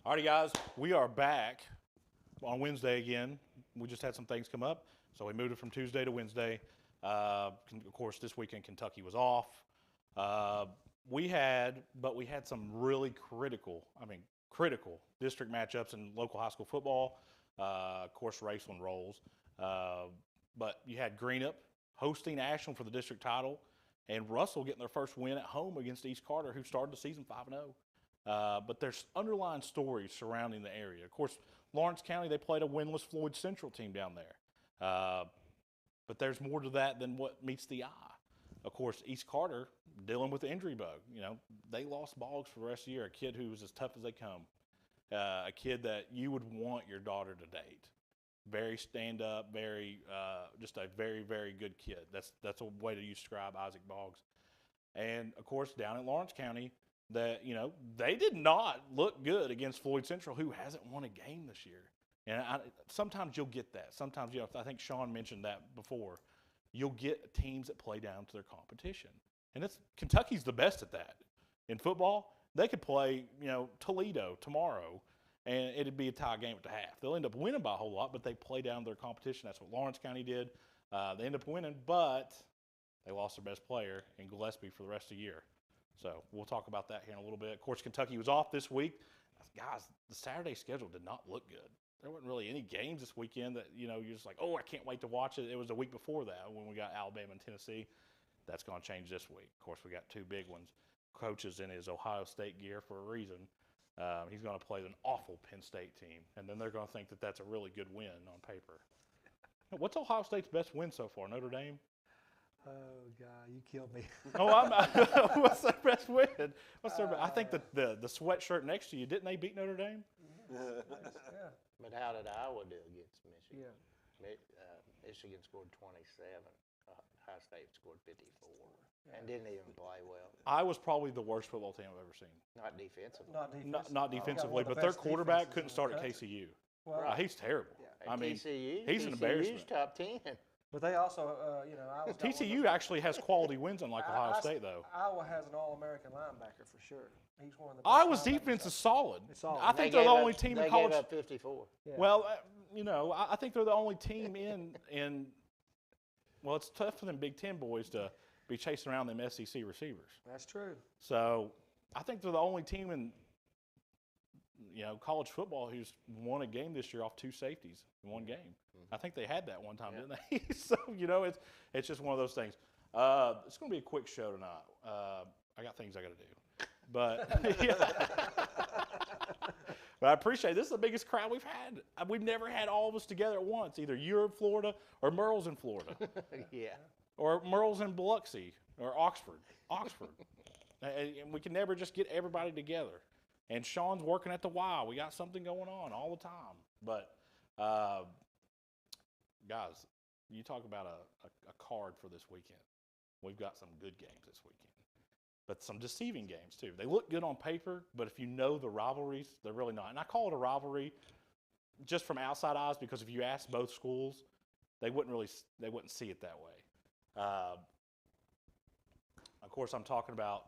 All right, guys, we are back on Wednesday again. We just had some things come up, so we moved it from Tuesday to Wednesday. Of course, this weekend Kentucky was off. We had some really critical district matchups in local high school football. Of course, Raceland rolls. But you had Greenup hosting Ashland for the district title, and Russell getting their first win at home against East Carter, who started the season 5-0. But there's underlying stories surrounding the area. Of course, Lawrence County, they played a winless Floyd Central team down there. But there's more to that than what meets the eye. Of course, East Carter dealing with the injury bug. You know, they lost Boggs for the rest of the year, a kid who was as tough as they come, a kid that you would want your daughter to date. Very stand-up, just a very, very good kid. That's a way to describe Isaac Boggs. And, of course, down in Lawrence County, that, you know, they did not look good against Floyd Central, who hasn't won a game this year. And sometimes you'll get that. Sometimes, you know, I think Sean mentioned that before. You'll get teams that play down to their competition. And Kentucky's the best at that. In football, they could play, you know, Toledo tomorrow, and it'd be a tie game at the half. They'll end up winning by a whole lot, but they play down to their competition. That's what Lawrence County did. They ended up winning, but they lost their best player in Gillespie for the rest of the year. So we'll talk about that here in a little bit. Of course, Kentucky was off this week. Guys, the Saturday schedule did not look good. There wasn't really any games this weekend that, you know, you're just like, oh, I can't wait to watch it. It was a week before that when we got Alabama and Tennessee. That's going to change this week. Of course, we got two big ones. Coach is in his Ohio State gear for a reason. He's going to play an awful Penn State team, and then they're going to think that that's a really good win on paper. What's Ohio State's best win so far? Notre Dame? Oh, God, you killed me. What's their best win? I think the sweatshirt next to you, didn't they beat Notre Dame? Yeah. But how did Iowa do against Michigan? Yeah. Michigan scored 27. Ohio State scored 54. And didn't even play well. Iowa's probably the worst football team I've ever seen. Not defensively. Not defensively, but their quarterback couldn't start at KCU. Well, He's terrible. Yeah. I mean, TCU, he's an embarrassment. TCU's top 10. but they also, TCU actually has quality wins, unlike Ohio State, though. Iowa has an All-American linebacker for sure. He's one of the best Iowa's linebackers. defense is solid. It's solid. I think they're the only team in college. They gave up 54. Yeah. Well, you know, I think they're the only team in. Well, it's tough for them Big Ten boys to be chasing around them SEC receivers. That's true. So I think they're the only team college football who's won a game this year off 2 safeties in one game. I think they had that one time, didn't they? So, it's just one of those things. It's going to be a quick show tonight. I got things I got to do. But, but I appreciate it. This is the biggest crowd we've had. We've never had all of us together at once. Either you're in Florida or Merle's in Florida. Yeah. Or Merle's in Biloxi or Oxford. And we can never just get everybody together. And Sean's working at the Y. We got something going on all the time. But, guys, you talk about a card for this weekend. We've got some good games this weekend. But some deceiving games, too. They look good on paper, but if you know the rivalries, they're really not. And I call it a rivalry just from outside eyes because if you ask both schools, they wouldn't see it that way. Of course, I'm talking about,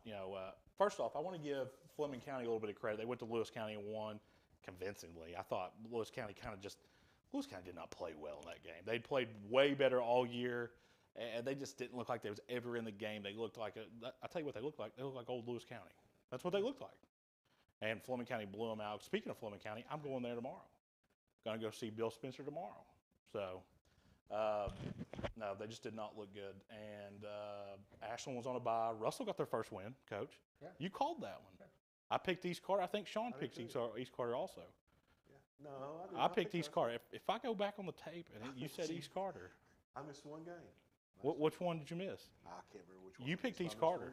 first off, I want to give Fleming County a little bit of credit. They went to Lewis County and won convincingly. I thought Lewis County Lewis County did not play well in that game. They'd played way better all year, and they just didn't look like they was ever in the game. They looked like, I tell you what they looked like. They looked like old Lewis County. That's what they looked like. And Fleming County blew them out. Speaking of Fleming County, I'm going there tomorrow. Going to go see Bill Spencer tomorrow. So, no, they just did not look good. And Ashland was on a bye. Russell got their first win, Coach. Yeah. You called that one. Yeah. I picked East Carter. I think Sean picked East Carter also. Yeah. No, I picked East Carter. If I go back on the tape and you said East Carter. I missed one game. Which one did you miss? I can't remember which one. You picked East Carter.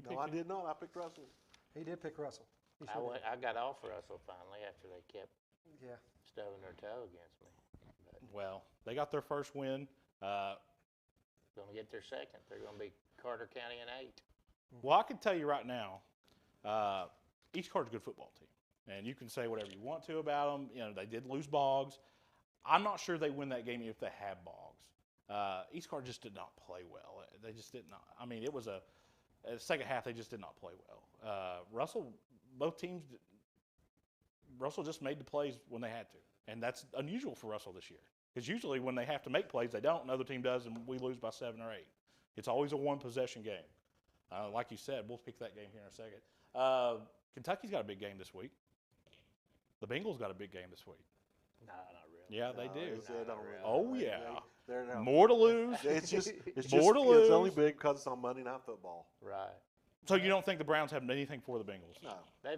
No, I did not. I picked Russell. He did pick Russell. I got off Russell finally after they kept Yeah. stubbing their toe against me. But Well, they got their first win. going to get their second. They're going to be Carter County in 8. Well, I can tell you right now, East Carter's a good football team. And you can say whatever you want to about them. They did lose Boggs. I'm not sure they win that game if they have Boggs. East Carter just did not play well. They just did not. I mean, it was the second half, they just did not play well. Russell just made the plays when they had to. And that's unusual for Russell this year. Because usually when they have to make plays, they don't. Another team does, and we lose by 7 or 8. It's always a one-possession game. Like you said, we'll pick that game here in a second. Kentucky's got a big game this week. The Bengals got a big game this week. No, not really. Yeah, they do. Really. Oh, yeah. They're More to lose. It's More to lose. It's only big because it's on Monday Night Football. Right. So you don't think the Browns have anything for the Bengals? No. The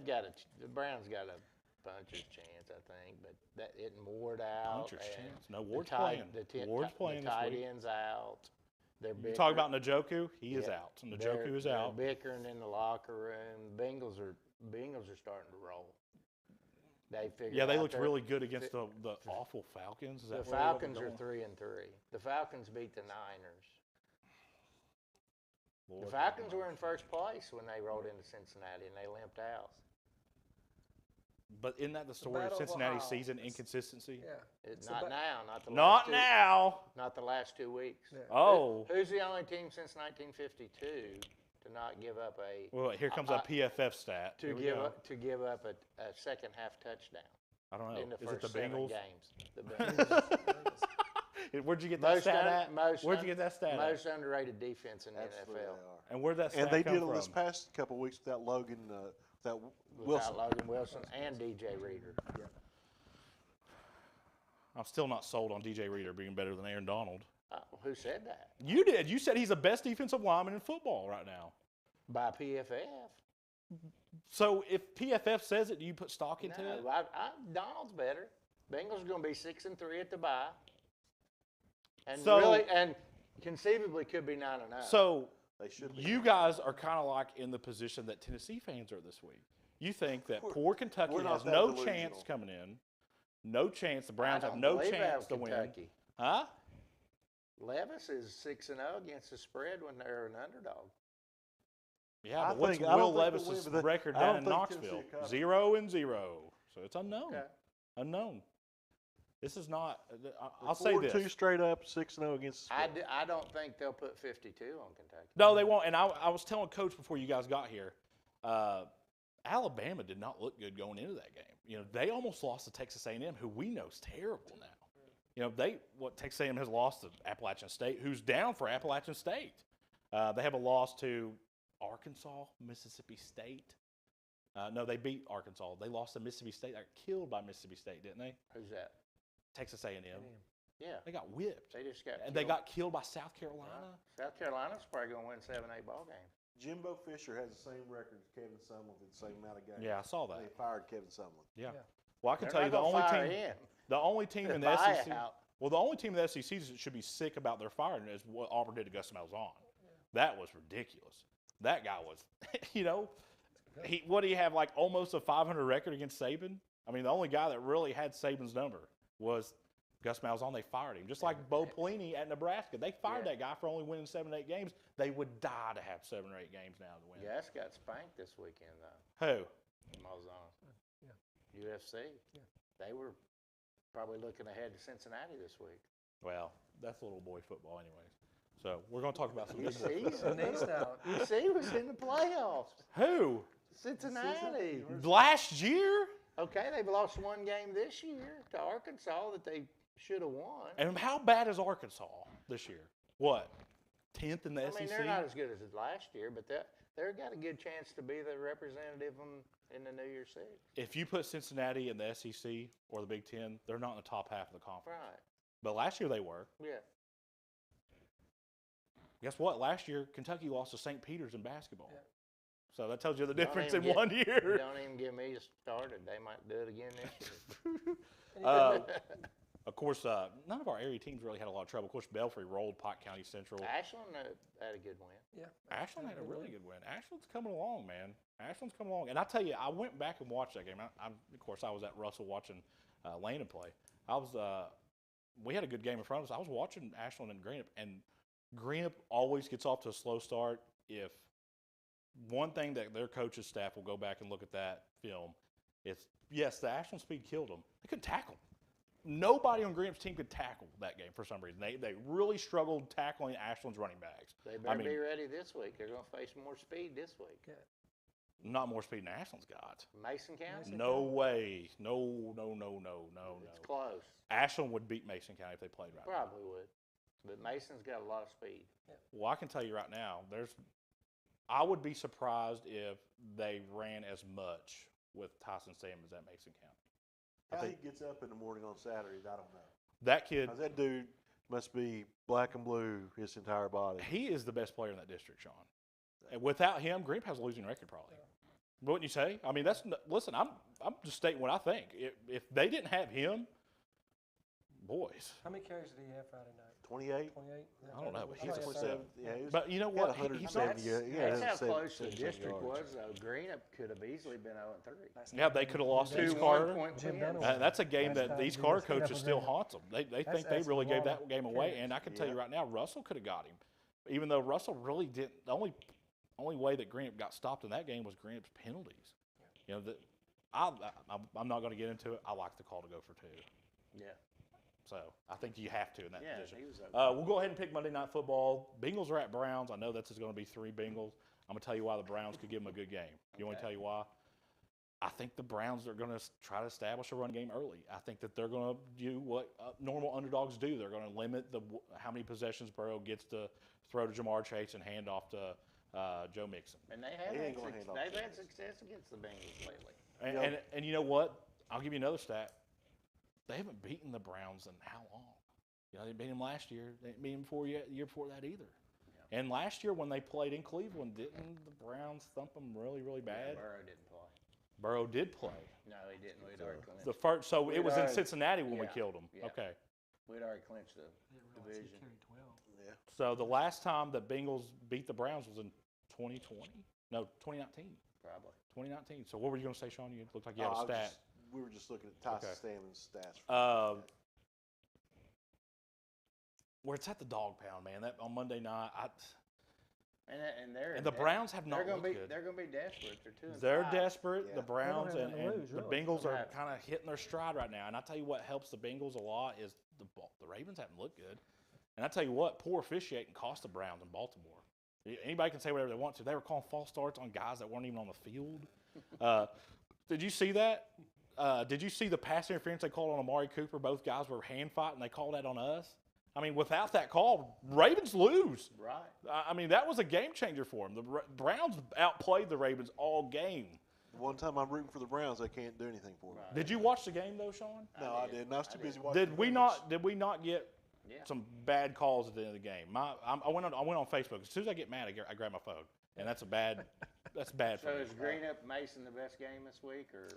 Browns got a puncher's chance, I think, but that isn't Ward out. Puncher's and chance. No, Ward's playing. Ward's playing the this tight week. end's out. You talk about Njoku, he is out. Njoku is out. They're bickering in the locker room. Bengals are starting to roll. They looked really good against the awful Falcons. The Falcons are 3-3. The Falcons beat the Niners. Lord, the Falcons were in first place when they rolled into Cincinnati, and they limped out. But isn't that the story of Battle of Cincinnati's Ohio. season inconsistency? Yeah. Not now, not the Not last two, now. not the last 2 weeks. Yeah. Oh. Who's the only team since 1952 to not give up a Well, here comes a PFF stat. to Here we give go. up a second half touchdown I don't know. in the Is it first the 7 Bengals? games? The Bengals. Where'd you get that stat at? Where'd you get that stat at? Most underrated defense in the Absolutely NFL. they are. And where'd that stat And they come did from? it this past couple of weeks with that Logan, that Without Wilson. Logan Wilson and DJ Reader. I'm still not sold on DJ Reader being better than Aaron Donald. Who said that? You did. You said he's the best defensive lineman in football right now. By PFF. So if PFF says it, do you put stock into it? No, Donald's better. Bengals are going to be 6-3 at the bye, and and conceivably could be 9-0. So They should be. you guys are kind of like in the position that Tennessee fans are this week. You think that poor Kentucky we're not has that no delusional. chance coming in, no chance. The Browns I have don't no believe chance to that win. Kentucky. Huh? Levis is 6-0 against the spread when they're an underdog. Yeah, I but what's think- I don't Will think they'll Levis's win, but record I down don't in think Knoxville? Tennessee will cover. 0-0. So it's unknown. Okay. Unknown. This is not. I'll They're say 4-2 this. straight up, 6-0 against the spread. I don't think they'll put 52 on Kentucky. No, they won't. And I was telling Coach before you guys got here, Alabama did not look good going into that game. They almost lost to Texas A&M, who we know is terrible now. Texas A&M has lost to Appalachian State, who's down for Appalachian State. They have a loss to Arkansas, Mississippi State. No, they beat Arkansas. They lost to Mississippi State. They got killed by Mississippi State, didn't they? Who's that? Texas A&M. Yeah. They got whipped. They just got And they killed. got killed by South Carolina. South Carolina's probably going to win 7-8 ball games. Jimbo Fisher has the same record as Kevin Sumlin in the same amount of games. Yeah, I saw that. They fired Kevin Sumlin. Yeah. Yeah. Well, I can They're tell you not the gonna only fire team. him. The only team in the Buy SEC. out. Well, the only team in the SEC that should be sick about their firing is what Auburn did to Gus Malzahn. That was ridiculous. That guy was, what do you have, like almost a 500 record against Saban? I mean, the only guy that really had Saban's number was Gus Malzahn. They fired him. Just like Bo Pelini at Nebraska. They fired that guy for only winning 7 or 8 games. They would die to have 7 or 8 games now to win. Gus got spanked this weekend, though. Who? Malzahn. Yeah. UFC. Yeah. They were probably looking ahead to Cincinnati this week. Well, that's little boy football anyways. So we're going to talk about some big And they out. UC was in the playoffs. Who? Cincinnati. Last year? Okay, they've lost 1 game this year to Arkansas that they should have won. And how bad is Arkansas this year? What? 10th in the I SEC? mean, they're not as good as last year, but they've got a good chance to be the representative in the New Year's Six. If you put Cincinnati in the SEC or the Big Ten, they're not in the top half of the conference. Right. But last year they were. Yeah. Guess what? Last year, Kentucky lost to St. Peter's in basketball. Yeah. So that tells you the Don't difference even in get- 1 year. Don't even get me started. They might do it again next year. Of course, none of our area teams really had a lot of trouble. Of course, Belfry rolled Pike County Central. Ashland had a good win. Yeah. Ashland had a really good win. Ashland's coming along, man. Ashland's coming along. And I tell you, I went back and watched that game. Of course, I was at Russell watching Landon play. We had a good game in front of us. I was watching Ashland and Greenup, and Greenup always gets off to a slow start. If one thing that their coach's staff will go back and look at that film, it's, yes, the Ashland speed killed them. They couldn't tackle. Nobody on Greenup's team could tackle that game for some reason. They really struggled tackling Ashland's running backs. They better be ready this week. They're going to face more speed this week. Yeah. Not more speed than Ashland's got. Mason County? No way. No. It's close. Ashland would beat Mason County if they played right now. Probably would. But Mason's got a lot of speed. Well, I can tell you right now, I would be surprised if they ran as much with Tyson Samuels at Mason County. How he gets up in the morning on Saturdays, I don't know. That kid, That dude must be black and blue his entire body. he is the best player in that district, Sean. And without him, Greenup has a losing record probably. Wouldn't you say? I mean, listen. I'm just stating what I think. If they didn't have him, boys. How many carries did he have Friday night? 28? 28? I don't know, but he's Something like 27. that. Yeah, he was, But you know he had what? He's 170 not, yeah, That's how 170 close the district yards. was, though. Greenup could have easily been 0-3. yeah, they could have lost to East 2-1 Carter. point Jim wins. Dunn That's a game Last that time these he Carter was cleaned up coaches a still game. haunts them. They think they That's really a gave lot that game away, carries. and I can tell you Yeah. right now, Russell could have got him. Even though Russell really didn't. The only way that Greenup got stopped in that game was Greenup's penalties. You know, I'm not going to get into it. I like the call to go for 2. Yeah. So I think you have to in that Yeah, position. he was okay. We'll go ahead and pick Monday Night Football. Bengals are at Browns. I know that's going to be 3 Bengals. I'm going to tell you why the Browns could give them a good game. You want me to tell you why? I think the Browns are going to try to establish a run game early. I think that they're going to do what normal underdogs do. They're going to limit how many possessions Burrow gets to throw to Jamar Chase and hand off to Joe Mixon. And they've ain't gonna hand off had Chase. success against the Bengals lately. And you know what? I'll give you another stat. They haven't beaten the Browns in how long? You know, they beat them last year. They didn't beat them the year before that either. Yeah. And last year when they played in Cleveland, didn't the Browns thump them really, really bad? Burrow didn't play. Burrow did play. No, he didn't. We'd already clinched. The first, so it was in already- Cincinnati when we yeah, killed them. yeah. Okay. We'd already clinched the Didn't realize he division. carried 12. Yeah. So the last time the Bengals beat the Browns was in 2020? No, 2019. Probably. 2019. So what were you going to say, Sean? You looked like you Oh, had I a was stat. just- we were just looking at Tyson Okay. Stammen's stats. Where it's at the dog pound, man. That on Monday night, And the Browns have not they're gonna looked be good. they're gonna be desperate. They're 2-5. They're desperate. Yeah. The Browns They don't have and nothing to lose, the really. Bengals are Right. kind of hitting their stride right now. And I tell you what helps the Bengals a lot is the Ravens haven't looked good. And I tell you what, poor officiating cost the Browns in Baltimore. Anybody can say whatever they want to. They were calling false starts on guys that weren't even on the field. Did you see that? Did you see the pass interference they called on Amari Cooper? Both guys were hand fighting. They called that on us. I mean, without that call, Ravens lose. Right. I mean, that was a game changer for them. The Browns outplayed the Ravens all game. one time I'm rooting for the Browns, they can't do anything for me. Right. Did you watch the game though, Sean? No, I didn't. I was too I busy did. watching. Did we not get Yeah. some bad calls at the end of the game? I went on Facebook. As soon as I get mad, I grab my phone, and that's bad So for me. is Green Up Mason the best game this week, or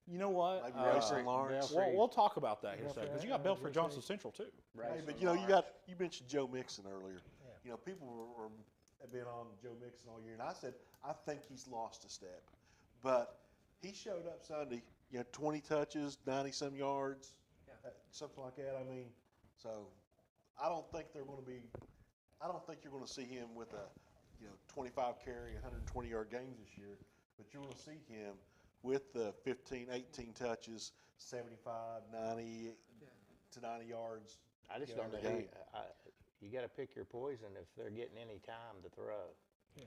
You know what? Maybe Uh, Mason Lawrence. we'll talk about that here in a Belfry, second because you got yeah, Belford Belfry. Johnson Central too. Hey, but you mentioned Joe Mixon earlier. Yeah. You know, people have been on Joe Mixon all year, and I said I think he's lost a step, but he showed up Sunday. 20 touches, 90-some yards, Yeah. something like that. I mean, so I don't think they're going to be. I don't think you're going to see him with a 25 carry, 120-yard games this year, but you're going to see him with the 15, 18 touches, 75, 90 to 90 yards. I just Yeah, don't know. the game. You got to pick your poison if they're getting any time to throw. Yeah.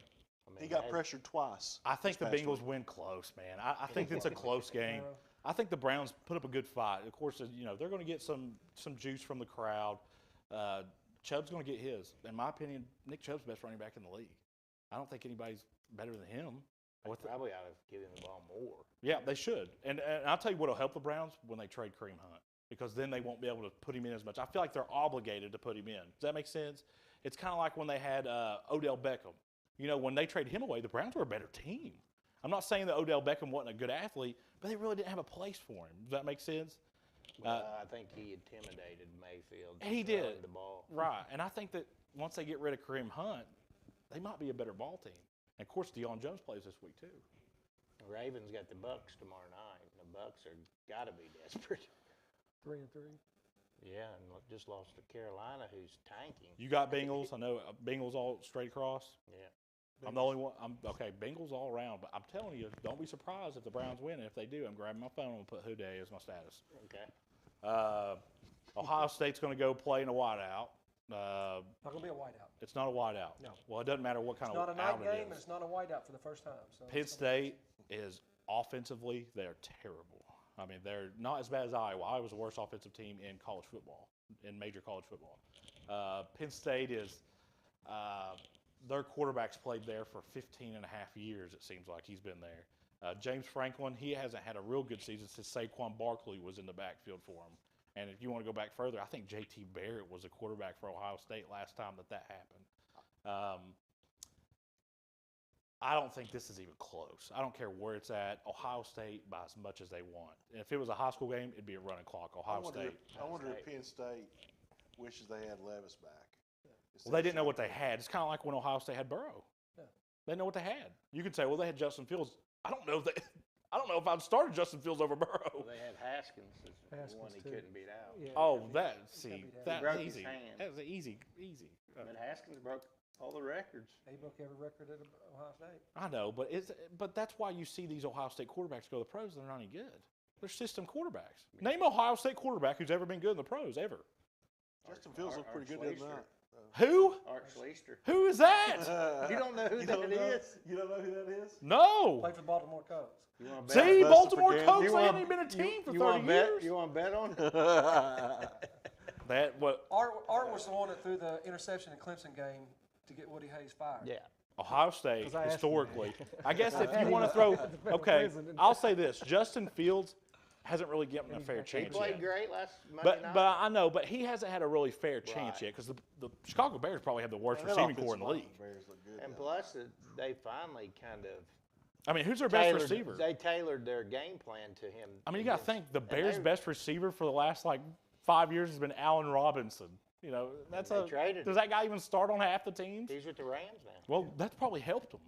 I mean, He got they- pressured twice. I think the this past Bengals week. win close, man. I think it's a close game. Narrow. I think the Browns put up a good fight. Of course, they're going to get some juice from the crowd. Chubb's going to get his. In my opinion, Nick Chubb's the best running back in the league. I don't think anybody's better than him. They probably ought to give him the ball more. Yeah, they should. And I'll tell you what will help the Browns when they trade Kareem Hunt, because then they won't be able to put him in as much. I feel like they're obligated to put him in. Does that make sense? It's kind of like when they had Odell Beckham. When they traded him away, the Browns were a better team. I'm not saying that Odell Beckham wasn't a good athlete, but they really didn't have a place for him. Does that make sense? I think he intimidated Mayfield. He throwing did. the ball. Right. And I think that once they get rid of Kareem Hunt, they might be a better ball team. And of course, Deion Jones plays this week too. Ravens got the Bucks tomorrow night. And the Bucks are got to be desperate. 3-3. Yeah, and just lost to Carolina, who's tanking. You got Bengals. I know Bengals all straight across. Yeah. I'm the only one. Okay, Bengals all around. But I'm telling you, don't be surprised if the Browns win. And if they do, I'm grabbing my phone and put who day as my status. Okay. Ohio State's going to go play in a whiteout. Not gonna be a whiteout. It's not a whiteout. No. Well, it doesn't matter what kind It's of not a out night it game, and is. it's not a whiteout for the first time. So Penn State is offensively, they're terrible. I mean, they're not as bad as Iowa. Iowa's the worst offensive team in college football, in major college football. Penn State is, their quarterback's played there for 15 and a half years, it seems like he's been there. James Franklin, he hasn't had a real good season since Saquon Barkley was in the backfield for him. And if you want to go back further, I think J.T. Barrett was a quarterback for Ohio State last time that happened. I don't think this is even close. I don't care where it's at. Ohio State by as much as they want. And if it was a high school game, it'd be a running clock. Ohio State. I wonder if Penn State wishes they had Levis back. Well, they didn't know what they had. It's kind of like when Ohio State had Burrow. Yeah. They didn't know what they had. You could say, well, they had Justin Fields. I don't know if I'd started Justin Fields over Well, Burrow. they had Haskins as the Haskins, one he too. couldn't beat out. Yeah, Oh, he that got see, beat out. that's broke his easy. hand. That's easy. But Haskins broke all the records. He broke every record at Ohio State. I know, but that's why you see these Ohio State quarterbacks go to the pros. They're not any good. They're system quarterbacks. Name an Ohio State quarterback who's ever been good in the pros ever. Justin Fields looked pretty good Art the other Schleister. night. Who? Art Schleister. Who is that? You don't know who You that don't know- is? You don't know who that is? No. Played for the Baltimore Colts. You want to See, Buster Baltimore Pagano. Colts, You they wanna- haven't even been a team for 30 want years. You want to bet on? That what Art was the one that threw the interception in Clemson game to get Woody Hayes fired. Yeah. Ohio State 'Cause I asked him historically. I guess if you want to throw, okay, I'll say this: Justin Fields hasn't really given a fair He chance played yet. great last Monday night. But I know, but he hasn't had a really fair chance Right. yet because the Chicago Bears probably have the worst That receiving core in offensive the line league. of the Bears look good And now. plus, they finally kind of I mean, who's their best tailored, receiver? they tailored their game plan to him. I mean, you got to think the Bears' they- best receiver for the last 5 years has been Allen Robinson. You know, that's they traded does that guy even start on half the teams? He's with the Rams now. Well, that's probably helped them.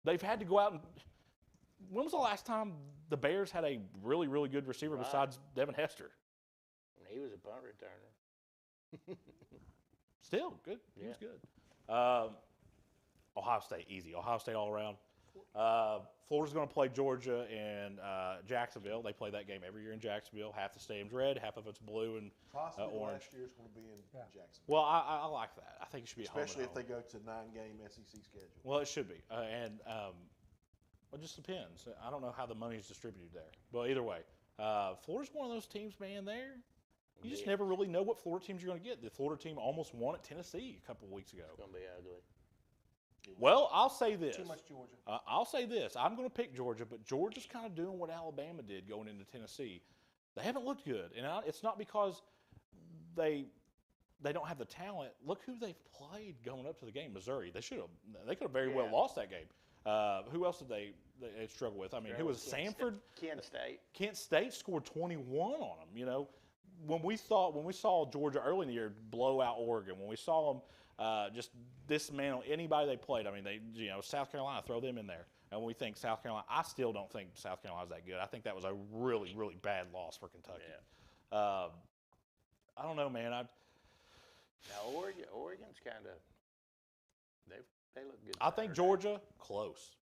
They've had to go out and. When was the last time the Bears had a really, really good receiver Right. besides Devin Hester? He was a punt returner. Still good. He was Yeah. good. Ohio State, easy. Ohio State all around. Florida's going to play Georgia and Jacksonville. They play that game every year in Jacksonville. Half the stadium's red, half of it's blue and Possibly orange. last year's going to be in Yeah. Jacksonville. Well, I like that. I think it should be a home and Especially if they home. go to 9-game SEC schedule. Well, it should be, it just depends. I don't know how the money's distributed there. Well, either way, Florida's one of those teams, man. There, you just Yeah. never really know what Florida teams you're going to get. The Florida team almost won at Tennessee a couple of weeks ago. It's going to be ugly. Well, I'll say this. Too much Georgia. I'll say this. I'm going to pick Georgia, but Georgia's kind of doing what Alabama did going into Tennessee. They haven't looked good, and it's not because they don't have the talent. Look who they've played going up to the game. Missouri. They could have very well Yeah. lost that game. Who else did they struggle with? I mean, who was Samford? Kent State. Kent State scored 21 on them. You know, when we saw Georgia early in the year blow out Oregon, when we saw them just dismantle anybody they played. I mean, South Carolina, throw them in there. And when we think South Carolina, I still don't think South Carolina's that good. I think that was a really, really bad loss for Kentucky. Yeah. I don't know, man. Now Oregon's kind of they look good. I think Saturday. Georgia close.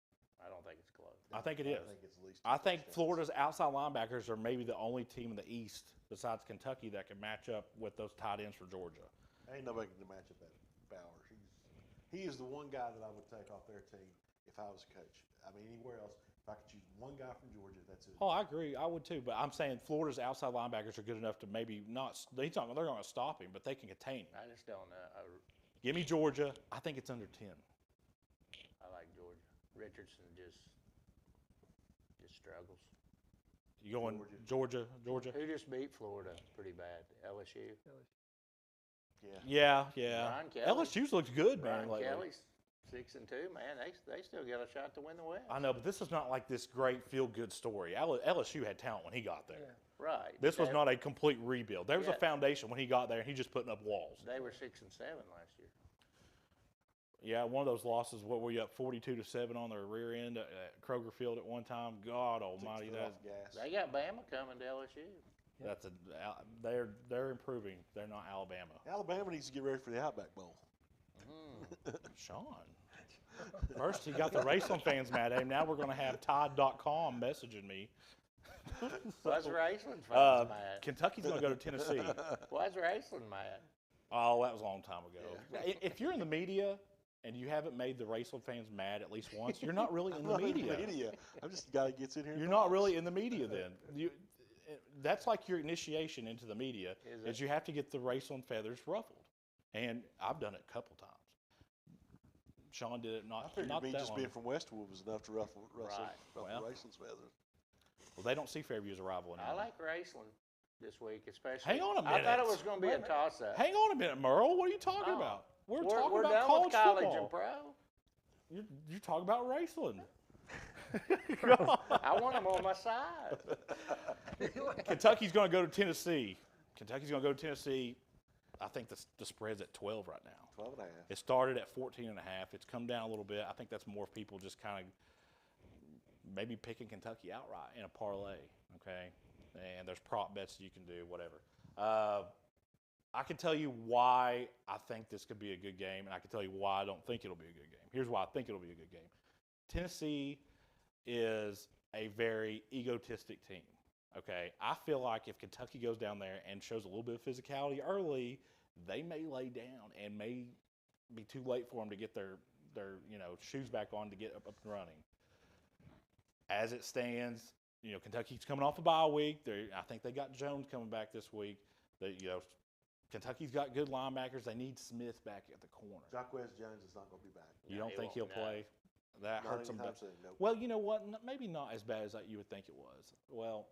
I don't think it's close. I think it is. I think it's at least. I think touchdowns. Florida's outside linebackers are maybe the only team in the East besides Kentucky that can match up with those tight ends for Georgia. Ain't nobody can match up that Bowers. He is the one guy that I would take off their team if I was a coach. I mean, anywhere else, if I could choose one guy from Georgia, that's it. Oh, I agree. I would too. But I'm saying Florida's outside linebackers are good enough to maybe not. They're going to stop him, but they can contain him. I just don't know. Give me Georgia. I think it's under 10. I like Georgia. Richardson just struggles. You going Georgia? Who just beat Florida pretty bad? LSU. Yeah. Brian Kelly. LSU's looked good, man. Brian Lately. Kelly's 6-2, man. They still got a shot to win the West. I know, but this is not like this great feel-good story. LSU had talent when he got there. Yeah. Right. This was They- not a complete rebuild. There was a Yeah. foundation when he got there, and he just putting up walls. They were 6-7 last year. Yeah, one of those losses, what were you up 42-7 on their rear end at Kroger Field at one time? God Almighty, Took the gas. They got Bama coming to LSU. they're improving. They're not Alabama. Alabama needs to get ready for the Outback Bowl. Sean. First, he got the Raceland fans mad at him. Now we're going to have Todd.com messaging me. Why's Raceland fans mad? Kentucky's going to go to Tennessee. Why's Raceland mad? Oh, that was a long time ago. If you're in the media and you haven't made the Raceland fans mad at least once, you're not really in the media. I'm just a guy that gets in here. and You're not talks. really in the media then. That's like your initiation into the media, Is is it? you have to get the Raceland feathers ruffled. And I've done it a couple times. Sean did it I not figured me that just long. being from Westwood was enough to ruffle Right. Well. Raceland's feathers. Well, they don't see Fairview as a rival anymore. I like Raceland this week, especially. Hang on a I thought minute. it was going to be a toss-up. Hang on a minute, Merle. What are you talking No. about? We're We're talking about done college with college football. and pro. You talk about Raceland. I want them on my side. Kentucky's going to go to Tennessee. I think the spread's at 12 right now. 12 and a half. It started at 14 and a half. It's come down a little bit. I think that's more people just kind of maybe picking Kentucky outright in a parlay, okay? And there's prop bets you can do, whatever. I can tell you why I think this could be a good game, and I can tell you why I don't think it'll be a good game. Here's why I think it'll be a good game. Tennessee is a very egotistic team, okay? I feel like if Kentucky goes down there and shows a little bit of physicality early, they may lay down and may be too late for them to get their shoes back on to get up and running. As it stands, Kentucky's coming off a bye week. I think they got Jones coming back this week. Kentucky's got good linebackers. They need Smith back at the corner. Jacquez Jones is not going to be back. You No, don't he think he'll won't, no. play? That Not hurts him. anytime soon, nope. Well, you know what? Maybe not as bad as you would think it was. Well,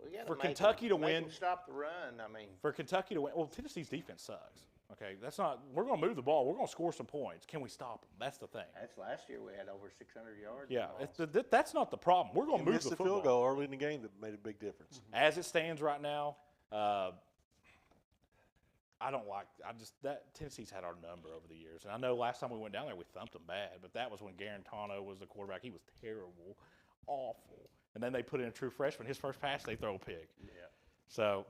We gotta For make Kentucky to make win- them stop the run. I mean, for Kentucky to win, well, Tennessee's defense sucks. Okay, that's not. We're going to move the ball. We're going to score some points. Can we stop them? That's the thing. that's last year we had over 600 yards. Yeah, and that's not the problem. We're going He to move missed the the football. field goal early in the game that made a big difference. As it stands right now, I don't like. That Tennessee's had our number over the years, and I know last time we went down there we thumped them bad, but that was when Garantano was the quarterback. He was terrible, awful, and then they put in a true freshman. His first pass, they throw a pick. Yeah. So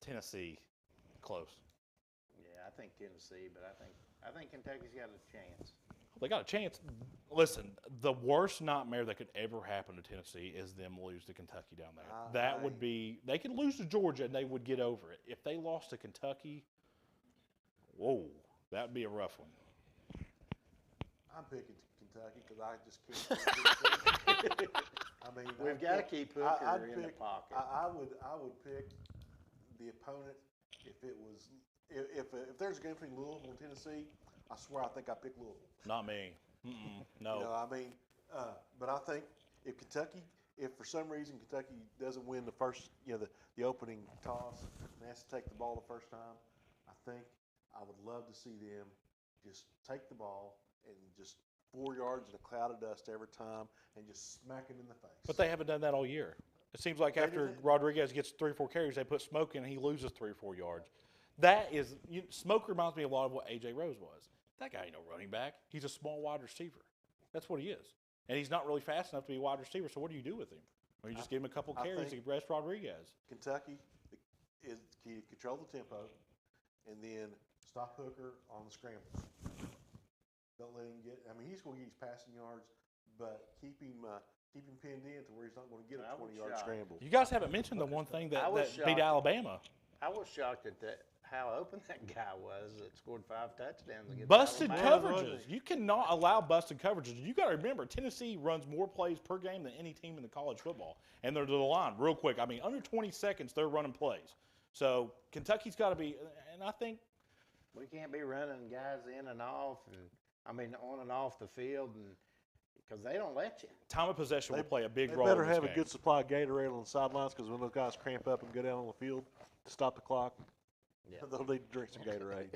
Tennessee, close. Yeah, I think Tennessee, but I think Kentucky's got a chance. They got a chance. Listen, the worst nightmare that could ever happen to Tennessee is them lose to Kentucky down there. That would be. They could lose to Georgia and they would get over it. If they lost to Kentucky, whoa, that would be a rough one. I'm picking Kentucky because I just can't. I mean, We've got to keep Hooker in the pocket. I would pick the opponent if it was if there's a game between Louisville and Tennessee. I swear I think I picked Louisville. Not me. Mm-mm, no. You know, I mean, but I think if for some reason Kentucky doesn't win the first, the opening toss and has to take the ball the first time, I think I would love to see them just take the ball and just 4 yards in a cloud of dust every time and just smack him in the face. But they haven't done that all year. It seems like after didn't. Rodriguez gets 3 or 4 carries, they put Smoke in and he loses 3 or 4 yards. Smoke reminds me a lot of what A.J. Rose was. That guy ain't no running back. He's a small wide receiver. That's what he is. And he's not really fast enough to be a wide receiver, so what do you do with him? Or you just give him a couple I carries think- to rest Rodriguez. Kentucky is can control the tempo and then stop Hooker on the scrambles. Don't let him get. I mean, he's going to get his passing yards, but keep him pinned in to where he's not going to get I a was 20-yard shocked. scramble. You guys haven't mentioned the one thing I that was beat shocked. Alabama. I was shocked at how open that guy was that scored 5 touchdowns against Busted Alabama. coverages. You cannot allow busted coverages. You got to remember, Tennessee runs more plays per game than any team in the college football. And they're to the line real quick. I mean, under 20 seconds, they're running plays. So Kentucky's got to be, and I think We can't be running guys in and off, on and off the field, and because they don't let you. time of possession will play a big They role better in this have game. a good supply of Gatorade on the sidelines because when those guys cramp up and go down on the field to stop the clock, Yeah. they'll need to drink some Gatorade.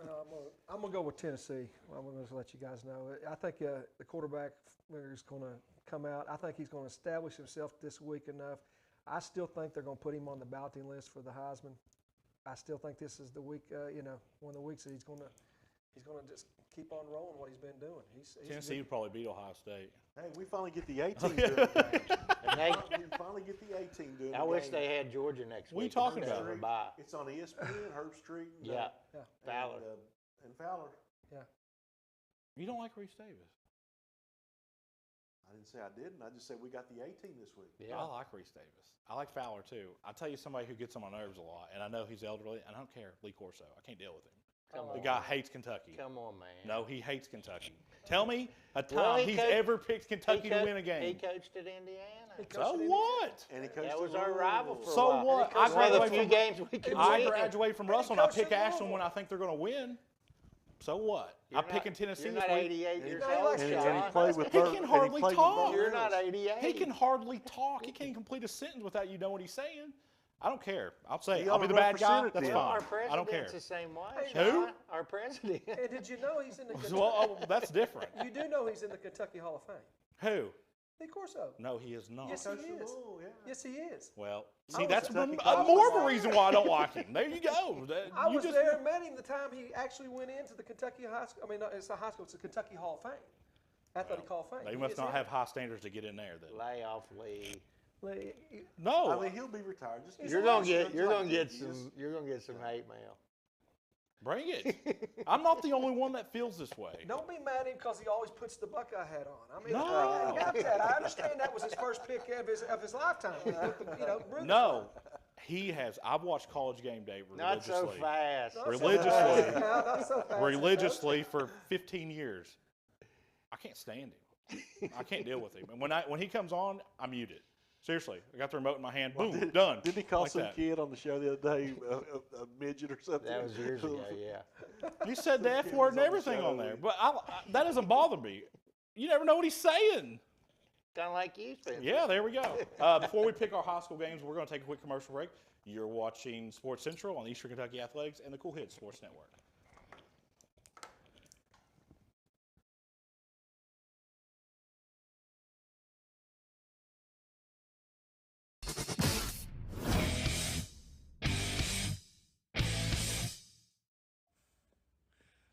Well, I'm gonna go with Tennessee. I'm gonna just let you guys know. I think the quarterback is going to come out. I think he's going to establish himself this week enough. I still think they're going to put him on the balloting list for the Heisman. I still think this is the week. One of the weeks that he's going to just keep on rolling what he's been doing. He's Tennessee would probably beat Ohio State. Hey, we finally get the 18 doing the game. And they, We finally get the 18 doing the I wish game. they had Georgia next What are you week. talking instead about? of a bye. It's on ESPN, Herb Street. And, Yeah, Yeah. Fowler. And Fowler. You don't like Reese Davis? I didn't say I didn't. I just said we got the 18 this week. Yeah. I like Reese Davis. I like Fowler too. I'll tell you somebody who gets on my nerves a lot, and I know he's elderly, and I don't care. Lee Corso. I can't deal with him. Come The on. guy hates Kentucky. Come on, man. No, he hates Kentucky. Tell me a time Well, he he's coached- ever picked Kentucky to co- win a He game. coached at Indiana. He coached So at Indiana. what? And he coached That at was our Louisville. rival for a So while. what? One of the graduate few from- games we could I win. graduate from And he Russell, and I coached pick at Ashland Louisville. when I think they're going to win. So what? You're I'm not- picking Tennessee You're this not week. 88 years No, he old, likes And he John. played with He Bur- can and hardly played with talk. Bur- You're not Reynolds. 88. He can hardly talk. He can't complete a sentence without you knowing what he's saying. I don't care. I'll say He I'll be ought the to bad guy. represent it That's then. Well, our fine. I don't care. president's the same way. Hey, Who? John. Our president. And did you know he's in the Kentucky? Well, that's different. You do know he's in the Kentucky Hall of Fame. Who? Lee Corso. No, he is not. Yes, he Coached at is. Louisville, yeah. Yes, he is. Well, I see, was that's Kentucky more of a College. reason why I don't like him. There you go. I You was just- there and met him the time he actually went into the Kentucky High School. I mean, it's a high school. It's the Kentucky Hall of Fame, Athletic Hall of Fame. They He must is not in have it. high standards to get in there. Then Lay off Lee. no. I mean, he'll be retired. Just You're gonna get some hate mail. Bring it. I'm not the only one that feels this way. Don't be mad at him because he always puts the Buckeye hat on. I mean, No. I got that. I understand that was his first pick of his lifetime. Brutus. No, he has. I've watched College Game Day Not so religiously. fast. Not so Religiously. fast. No, not so fast. Religiously for 15 years. I can't stand him. I can't deal with him. And when he comes on, I mute it. Seriously, I got the remote in my hand. Boom, done. Didn't he call Like some that. kid on the show the other day a midget or something? That was years ago, yeah. He said the F kid word was and on the everything show. on there, but that doesn't bother me. You never know what he's saying. Kind of like you, Spencer. Yeah, there we go. Before we pick our high school games, we're going to take a quick commercial break. You're watching Sports Central on Eastern Kentucky Athletics and the Cool Hits Sports Network.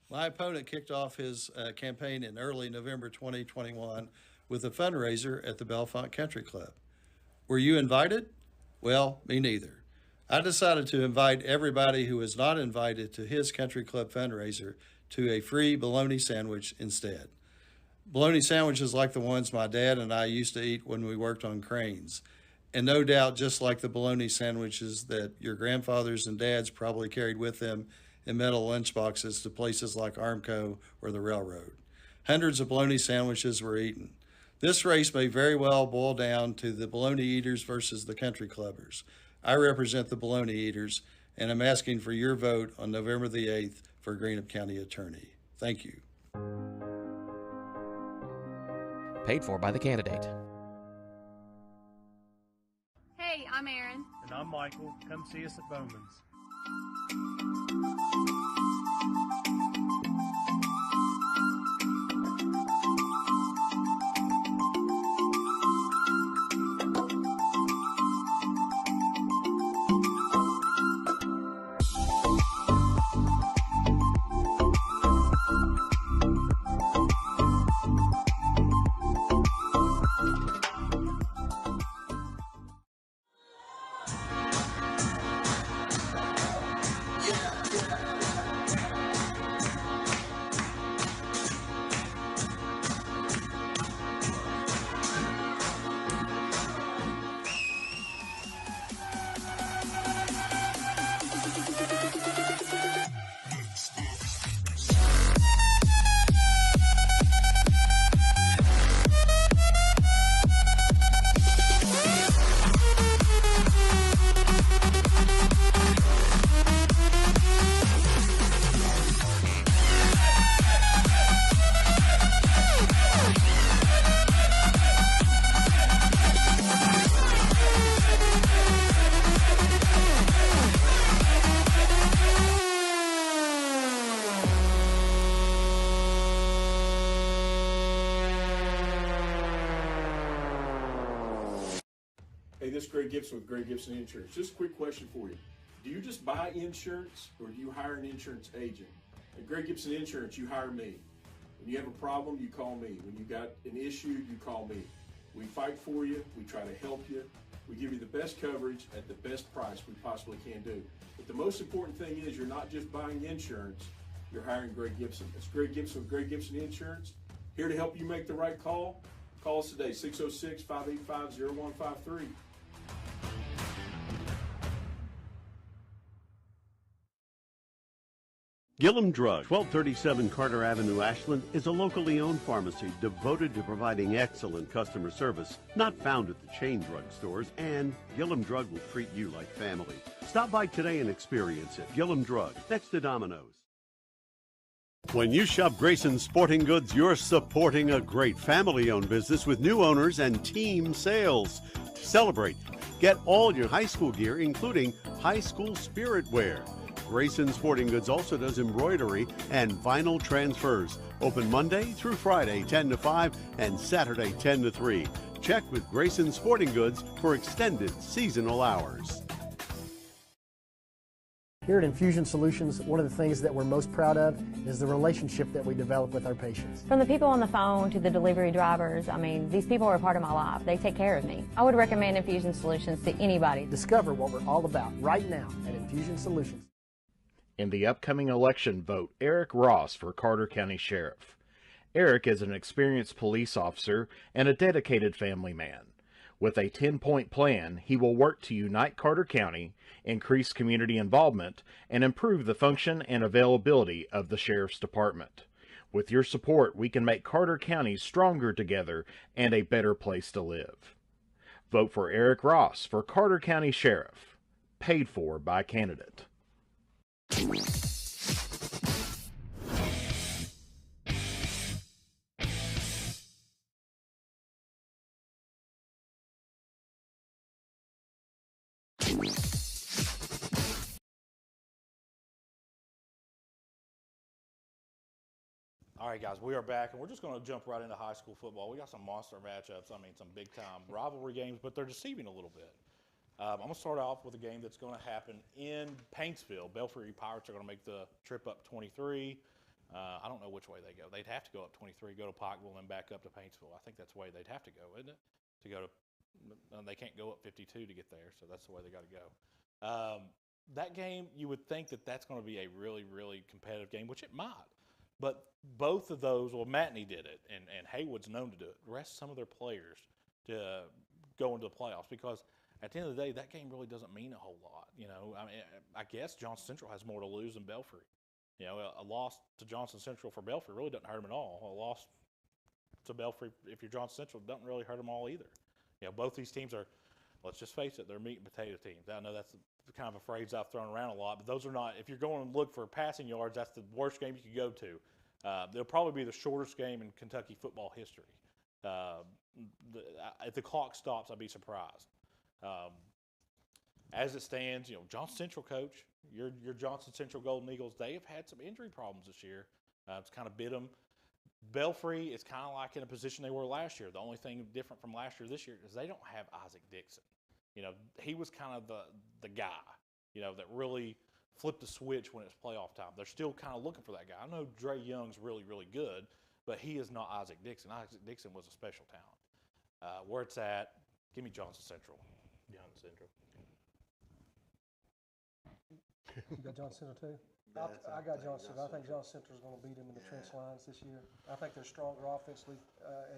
My opponent kicked off his campaign in early November 2021 with a fundraiser at the Bellefonte Country Club. Were you invited? Well, me neither. I decided to invite everybody who was not invited to his country club fundraiser to a free bologna sandwich instead. Bologna sandwiches like the ones my dad and I used to eat when we worked on cranes. And no doubt, just like the bologna sandwiches that your grandfathers and dads probably carried with them in metal lunchboxes to places like Armco or the railroad. Hundreds of bologna sandwiches were eaten. This race may very well boil down to the bologna eaters versus the country clubbers. I represent the bologna eaters, and I'm asking for your vote on November the 8th for Greenup County Attorney. Thank you. Paid for by the candidate. Hey, I'm Erin. And I'm Michael. Come see us at Bowman's. Hey, this is Greg Gibson with Greg Gibson Insurance. Just a quick question for you. Do you just buy insurance or do you hire an insurance agent? At Greg Gibson Insurance, you hire me. When you have a problem, you call me. When you got an issue, you call me. We fight for you. We try to help you. We give you the best coverage at the best price we possibly can do. But the most important thing is you're not just buying insurance, you're hiring Greg Gibson. It's Greg Gibson with Greg Gibson Insurance. Here to help you make the right call. Call us today, 606-585-0153. Gillum Drug, 1237 Carter Avenue, Ashland, is a locally owned pharmacy devoted to providing excellent customer service, not found at the chain drug stores, and Gillum Drug will treat you like family. Stop by today and experience it. Gillum Drug, next to Domino's. When you shop Grayson's Sporting Goods, you're supporting a great family-owned business with new owners and team sales. To celebrate, get all your high school gear, including high school spirit wear. Grayson Sporting Goods also does embroidery and vinyl transfers. Open Monday through Friday, 10 to 5, and Saturday, 10 to 3. Check with Grayson Sporting Goods for extended seasonal hours. Here at Infusion Solutions, one of the things that we're most proud of is the relationship that we develop with our patients. From the people on the phone to the delivery drivers, I mean, these people are a part of my life. They take care of me. I would recommend Infusion Solutions to anybody. Discover what we're all about right now at Infusion Solutions. In the upcoming election, vote Eric Ross for Carter County Sheriff. Eric is an experienced police officer and a dedicated family man. With a 10-point plan, he will work to unite Carter County, increase community involvement, and improve the function and availability of the Sheriff's Department. With your support, we can make Carter County stronger together and a better place to live. Vote for Eric Ross for Carter County Sheriff. Paid for by candidate. All right, guys, we are back, and we're just going to jump right into high school football. We got some monster matchups. I mean, some big-time rivalry games, but they're deceiving a little bit. I'm going to start off with a game that's going to happen in Paintsville. Belfry Pirates are going to make the trip up 23. I don't know which way they go. They'd have to go up 23, go to Pikeville, and then back up to Paintsville. I think that's the way they'd have to go, isn't it? To go to, they can't go up 52 to get there, so that's the way they got to go. That game, you would think that that's going to be a really, really competitive game, which it might. But both of those, well, Matney did it, and Haywood's known to do it. Rest some of their players to go into the playoffs because at the end of the day, that game really doesn't mean a whole lot. You know, I mean, I guess Johnson Central has more to lose than Belfry. You know, a loss to Johnson Central for Belfry really doesn't hurt them at all. A loss to Belfry, if you're Johnson Central, doesn't really hurt them all either. You know, both these teams are, let's just face it, they're meat and potato teams. I know that's kind of a phrase I've thrown around a lot, but those are not, if you're going to look for passing yards, that's the worst game you could go to. They'll probably be the shortest game in Kentucky football history. If the clock stops, I'd be surprised. As it stands, Johnson Central coach, your Johnson Central Golden Eagles, they have had some injury problems this year. It's kind of bit them. Belfry is kind of like in a position they were last year. The only thing different from last year this year is they don't have Isaac Dixon. He was kind of the guy, that really flipped the switch when it's playoff time. They're still kind of looking for that guy. I know Dre Young's really, really good, but he is not Isaac Dixon. Isaac Dixon was a special talent. Where it's at, give me Johnson Central. Johnson Central. You got Johnson Central too? I got Johnson Central. I think Johnson Central is going to beat them in the trench lines this year. I think they're stronger offensively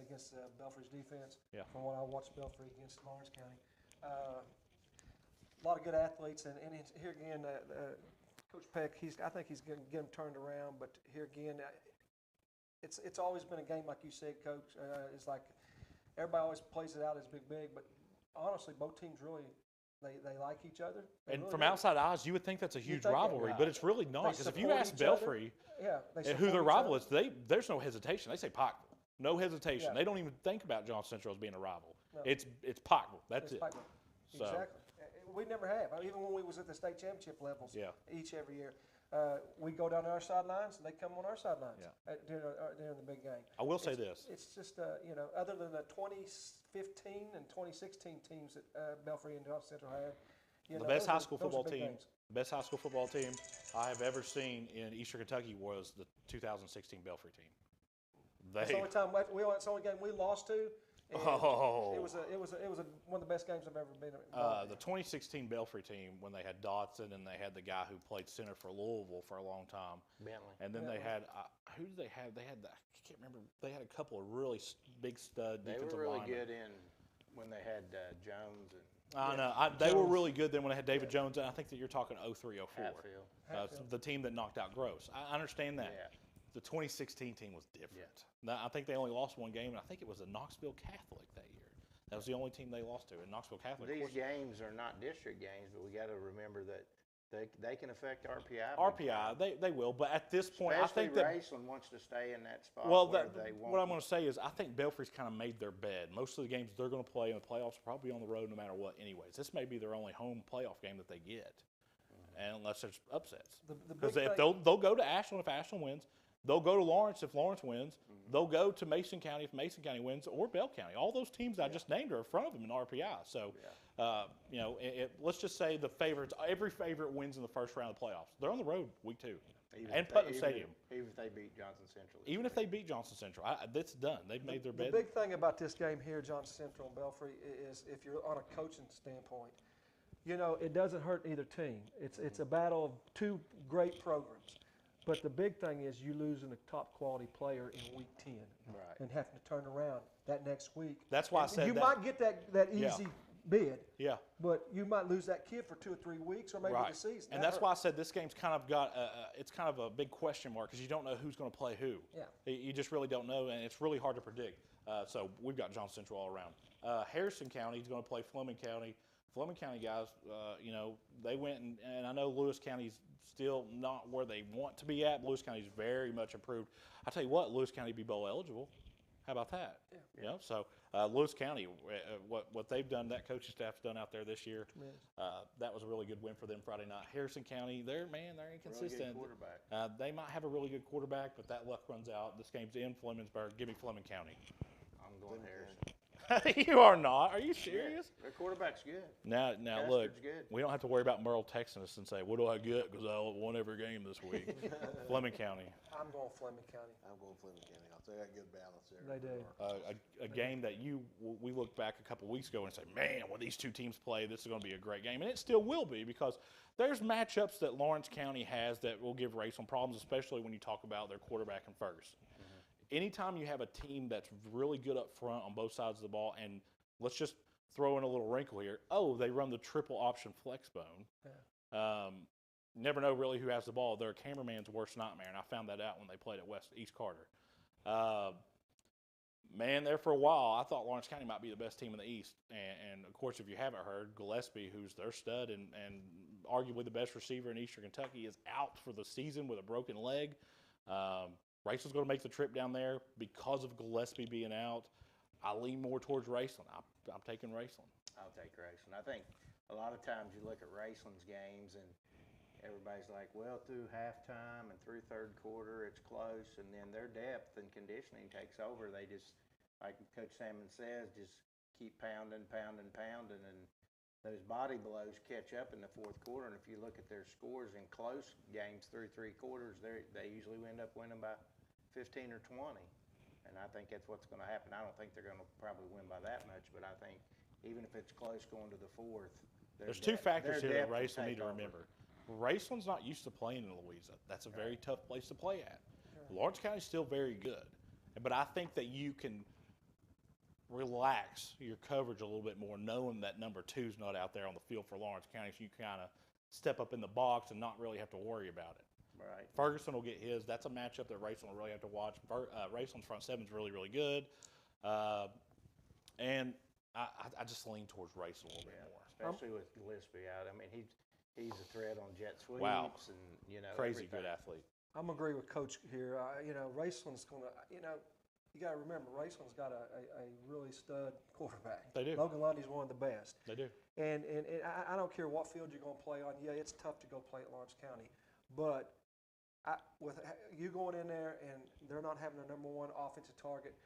against Belfry's defense. Yeah. From what I watched Belfry against Lawrence County. A lot of good athletes, and here again, Coach Peck. I think he's going to get them turned around. But here again, it's always been a game like you said, Coach. It's like everybody always plays it out as big, but honestly, both teams really. They like each other. And really from outside eyes, you would think that's a huge rivalry, but it's really not. Because if you ask Belfry who their rival is, there's no hesitation. They say Pikeville. No hesitation. Yeah. They don't even think about Johnson Central as being a rival. No. It's Pikeville. That's it. Pikeville. So. Exactly. We never have. Even when we was at the state championship levels, every year, we go down to our sidelines and they come on our sidelines during the big game. I will say this. It's just, other than the 2015 and 2016 teams that Belfry and Johnson Central had. The best high school football team. The best high school football team I have ever seen in Eastern Kentucky was the 2016 Belfry team. It's the only game we lost to. It was one of the best games I've ever been in. The 2016 Belfry team, when they had Dotson and they had the guy who played center for Louisville for a long time. Bentley. And then they had, who did they have? They had, I can't remember, they had a couple of really big stud defensive linemen. They were really good when they had Jones. I know. They were really good then when they had David Jones, and I think that you're talking 03, 04. Hatfield. The team that knocked out Gross. I understand that. Yeah. The 2016 team was different. Now, I think they only lost one game, and I think it was a Knoxville Catholic that year. That was the only team they lost to, and Knoxville Catholic. These games are not district games, but we got to remember that they can affect RPI. RPI, they will, but at this point, especially I think that Raceland wants to stay in that spot. Well, they won't. What I'm going to say is, I think Belfry's kind of made their bed. Most of the games they're going to play in the playoffs will probably be on the road, no matter what. Anyways, this may be their only home playoff game that they get, and unless there's upsets. Because if they'll go to Ashland if Ashland wins. They'll go to Lawrence if Lawrence wins. They'll go to Mason County if Mason County wins, or Bell County. All those teams I just named are in front of them in RPI. So, let's just say the favorites, every favorite wins in the first round of the playoffs. They're on the road week 2. And Putnam Stadium. Even if they beat Johnson Central. Even if they beat Johnson Central. That's done. They've made their bed. The big thing about this game here, Johnson Central and Belfry, is if you're on a coaching standpoint, it doesn't hurt either team. It's a battle of two great programs. But the big thing is you losing a top quality player in week 10 and having to turn around that next week. That's why I said you might get that easy bid. Yeah. But you might lose that kid for 2 or 3 weeks or maybe the season. And that's why I said this game's kind of got it's kind of a big question mark because you don't know who's going to play who. Yeah. You just really don't know, and it's really hard to predict. So we've got Johnson Central all around. Harrison County is going to play Fleming County. Fleming County guys, they went and I know Lewis County's still not where they want to be at. Lewis County's very much improved. I tell you what, Lewis County be bowl eligible. How about that? Yeah. So Lewis County, what they've done, that coaching staff's done out there this year, that was a really good win for them Friday night. Harrison County, they're inconsistent. Really good quarterback. They might have a really good quarterback, but that luck runs out. This game's in Flemingsburg. Give me Fleming County. I'm going Harrison. You are not. Are you serious? Yeah, their quarterback's good. Now look, good. we don't have to worry about Merle texting us and say, what do I get because I won every game this week. Fleming County. I'm going Fleming County. I'm going Fleming County. I'll say I get a balance there. They do. A game that we looked back a couple weeks ago and said, man, when these two teams play, this is going to be a great game. And it still will be because there's matchups that Lawrence County has that will give Raceland problems, especially when you talk about their quarterback in Ferguson. Anytime you have a team that's really good up front on both sides of the ball, and let's just throw in a little wrinkle here. Oh, they run the triple option flex bone. Yeah. Never know really who has the ball. They're a cameraman's worst nightmare, and I found that out when they played at East Carter. There for a while, I thought Lawrence County might be the best team in the East. And of course, if you haven't heard, Gillespie, who's their stud and arguably the best receiver in Eastern Kentucky, is out for the season with a broken leg. Raceland's going to make the trip down there because of Gillespie being out. I lean more towards Raceland. I'm taking Raceland. I'll take Raceland. I think a lot of times you look at Raceland's games and everybody's like, well, through halftime and through third quarter, it's close, and then their depth and conditioning takes over. They just, like Coach Salmon says, just keep pounding, and those body blows catch up in the fourth quarter. And if you look at their scores in close games through three quarters, they usually end up winning by 15 or 20. And I think that's what's going to happen. I don't think they're going to probably win by that much, but I think even if it's close going to the fourth, there's two factors here that Raceland need to remember. Raceland's not used to playing in Louisa. That's a very tough place to play at. Lawrence County's still very good, but I think that you can relax your coverage a little bit more, knowing that number 2's not out there on the field for Lawrence County, so you kind of step up in the box and not really have to worry about it. Right. Ferguson will get his. That's a matchup that Raceland will really have to watch. Raceland's front seven's really, really good, and I just lean towards Raceland a little bit more, especially with Gillespie out. I mean, he's a threat on jet sweeps, and crazy everything. good athlete. I'm gonna agree with Coach here. Raceland's gonna, you got to remember, Raceland's got a really stud quarterback. They do. Logan Lundy's one of the best. They do. And I don't care what field you're going to play on. Yeah, it's tough to go play at Lawrence County, but with you going in there and they're not having their number one offensive target,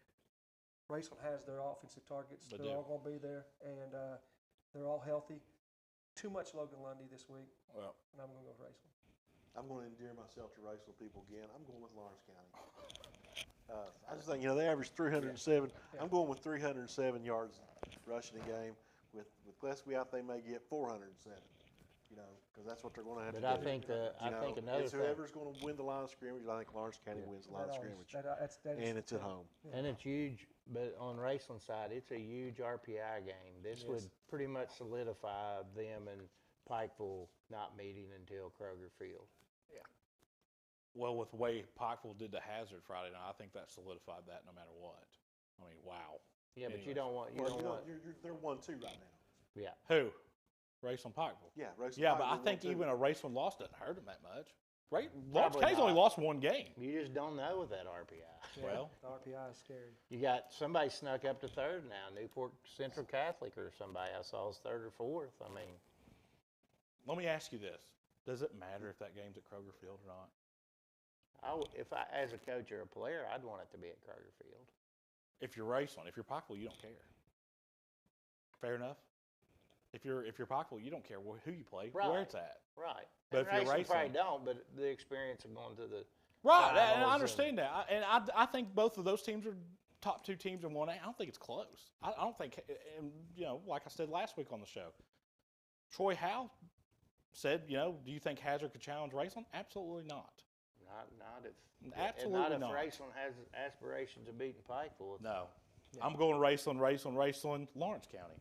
Raceland has their offensive targets. They're all going to be there, and they're all healthy. Too much Logan Lundy this week, and I'm going to go with Raceland. I'm going to endear myself to Raceland people again. I'm going with Lawrence County. I just think, they average 307. Yeah. I'm going with 307 yards rushing a game. With Gillespie out, they may get 407. Because that's what they're going to have to do. But I think another it's whoever's going to win the line of scrimmage. I think Lawrence County wins the line of scrimmage, and it's at home. And it's huge. But on Raceland's side, it's a huge RPI game. This would pretty much solidify them and Pikeville not meeting until Kroger Field. Yeah. Well, with the way Pikeville did the Hazard Friday night, I think that solidified that no matter what. I mean, wow. Yeah, but you don't want. They're 1-2 right now. Yeah. Who? Raceland Pikeville. Yeah, Raceland. Yeah, but I think even a Raceland loss doesn't hurt them that much. Lawrence County's only lost one game. You just don't know with that RPI. Well, the RPI is scary. You got somebody snuck up to third now. Newport Central Catholic or somebody I saw is third or fourth. I mean, let me ask you this: does it matter if that game's at Kroger Field or not? If I, as a coach or a player, I'd want it to be at Kroger Field. If you're Raceland, if you're Pikeville, you don't care. Fair enough. If you're Pikeville, you don't care who you play, where it's at. Right. But and if you're Raceland probably don't, but the experience of going to the and I understand that, and I think both of those teams are top two teams in 1A. I don't think it's close. I don't think, and like I said last week on the show, Troy Howe said, do you think Hazard could challenge Raceland? Absolutely not. Not if absolutely not if Raceland has aspirations of beating Pikeville. No, I'm going Raceland, Lawrence County.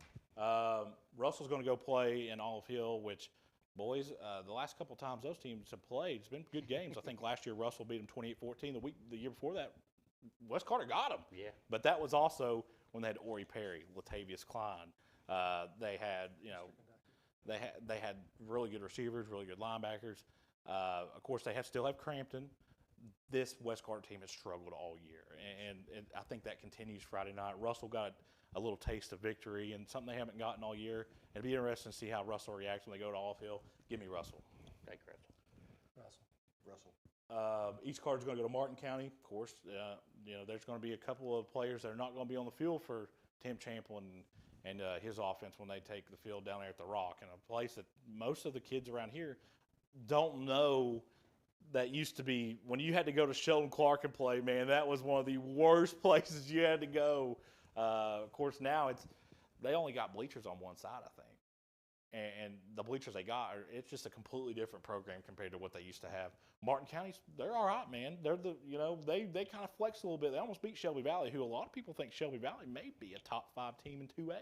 Russell's going to go play in Olive Hill, which, boys, the last couple times those teams have played, it's been good games. I think last year Russell beat them 28-14. The year before that, West Carter got them. Yeah. But that was also when they had Ori Perry, Latavius Klein. They had, they had really good receivers, really good linebackers. Of course, they still have Crampton. This West Carter team has struggled all year, and I think that continues Friday night. Russell got a little taste of victory and something they haven't gotten all year. It'll be interesting to see how Russell reacts when they go to Olive Hill. Give me Russell. Take Russell. East Carter's going to go to Martin County. Of course, there's going to be a couple of players that are not going to be on the field for Tim Champlin and his offense when they take the field down there at the Rock, in a place that most of the kids around here don't know. That used to be when you had to go to Sheldon Clark and play, man, that was one of the worst places you had to go. Of course, now they only got bleachers on one side, I think. And the bleachers they got, it's just a completely different program compared to what they used to have. Martin County's, they're all right, man. They're they kind of flex a little bit. They almost beat Shelby Valley, who a lot of people think Shelby Valley may be a top 5 team in 2A.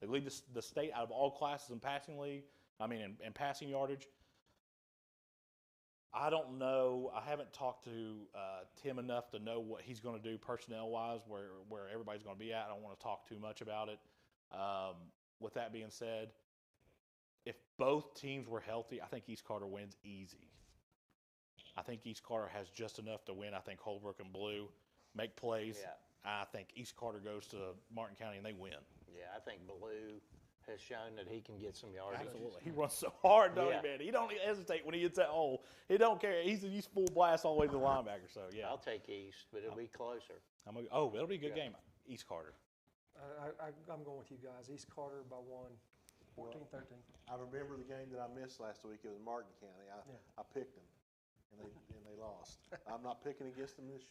They lead the state out of all classes in passing league. In passing yardage. I don't know. I haven't talked to Tim enough to know what he's going to do personnel-wise, where everybody's going to be at. I don't want to talk too much about it. With that being said, if both teams were healthy, I think East Carter wins easy. I think East Carter has just enough to win. I think Holbrook and Blue make plays. Yeah. I think East Carter goes to Martin County and they win. Yeah, I think Blue has shown that he can get some yardage. Absolutely. He runs so hard, don't Yeah. he, man? He don't hesitate when he hits that hole. He don't care. He's full blast all the way to the linebacker. So, yeah. I'll take East, but it'll be closer. It'll be a good game. East Carter. I'm going with you guys. East Carter by 1, 14-13. I remember the game that I missed last week. It was Martin County. I picked them, and they lost. I'm not picking against them this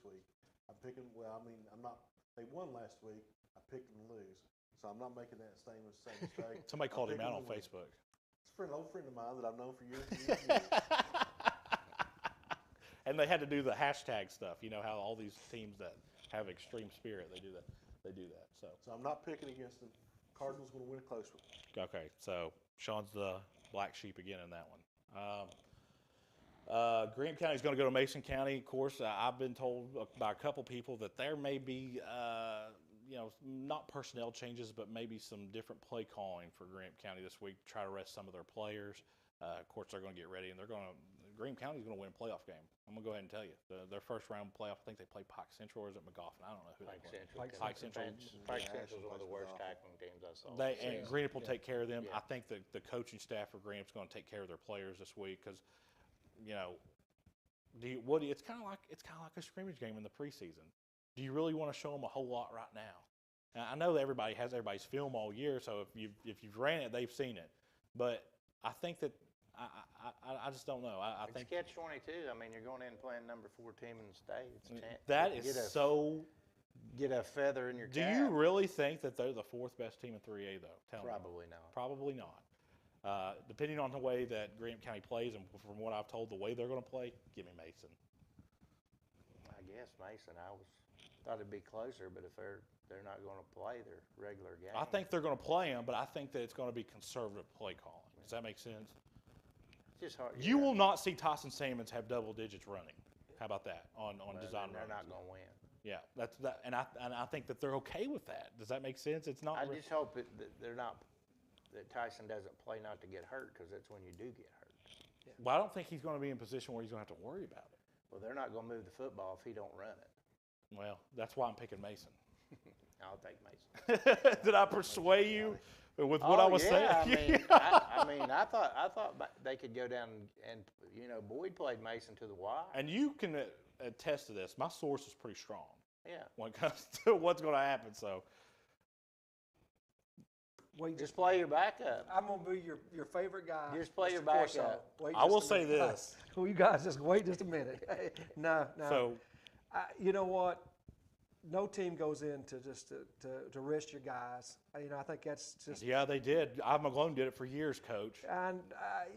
week. I'm picking. Well, I mean, I'm not. They won last week. I picked them to lose, so I'm not making that same mistake. Somebody called him out on picking them to win. Facebook. It's an old friend of mine that I've known for years and years. And years. And they had to do the hashtag stuff. You know how all these teams that have extreme spirit, they do that. So I'm not picking against them. Cardinals going to win a close one. Okay, so Sean's the black sheep again in that one. Graham County is going to go to Mason County. Of course, I've been told by a couple people that there may be, not personnel changes, but maybe some different play calling for Graham County this week to try to rest some of their players. Of course, they're going to get ready, and Graham County is going to win a playoff game. I'm going to go ahead and tell you. Their first round playoff, I think they play Pike Central, or is it McGoffin? I don't know who Pike they play. Central. Pike Central. Pike Central is one of the worst tackling teams I saw. And Greenup will take care of them. Yeah. I think the coaching staff for Greenup's going to take care of their players this week because, it's kind of like a scrimmage game in the preseason. Do you really want to show them a whole lot right now? And I know that everybody has everybody's film all year, so if you've ran it, they've seen it. But I think that I just don't know. I think it's catch-22. I mean, you're going in and playing number 4 team in the state. that is so. Get a feather in your Do cap. you really think that they're the 4th best team in 3A though? Tell me. Probably not. Probably not. Depending on the way that Graham County plays, and from what I've told, the way they're going to play, give me Mason. I guess Mason. Thought it'd be closer, but if they're not going to play their regular game, I think they're going to play them, but I think that it's going to be conservative play calling. Does that make sense? it's just hard. You will not see Tyson Salmons have double digits running. How about that on design They're runs? not going to win. Yeah, that's that, and I think that they're okay with that. Does that make sense? It's not. I just hope that they're not. That Tyson doesn't play not to get hurt, because that's when you do get hurt. Well, I don't think he's going to be in a position where he's going to have to worry about it. Well, they're not going to move the football if he don't run it. Well, that's why I'm picking Mason. I'll take Mason. Did I persuade you with what I was saying? I mean, I thought they could go down and Boyd played Mason to the wire. And you can attest to this. My source is pretty strong. Yeah. When it comes to what's going to happen, so. Just play your backup. I'm going to be your favorite guy. Just play your Mr. Corso. backup. Wait I will just a say minute. this. Well, you guys just wait just a minute. No. So, You know what? No team goes in to just to rest your guys. I think that's just. yeah, they did. Ivan McGlone did it for years, Coach. And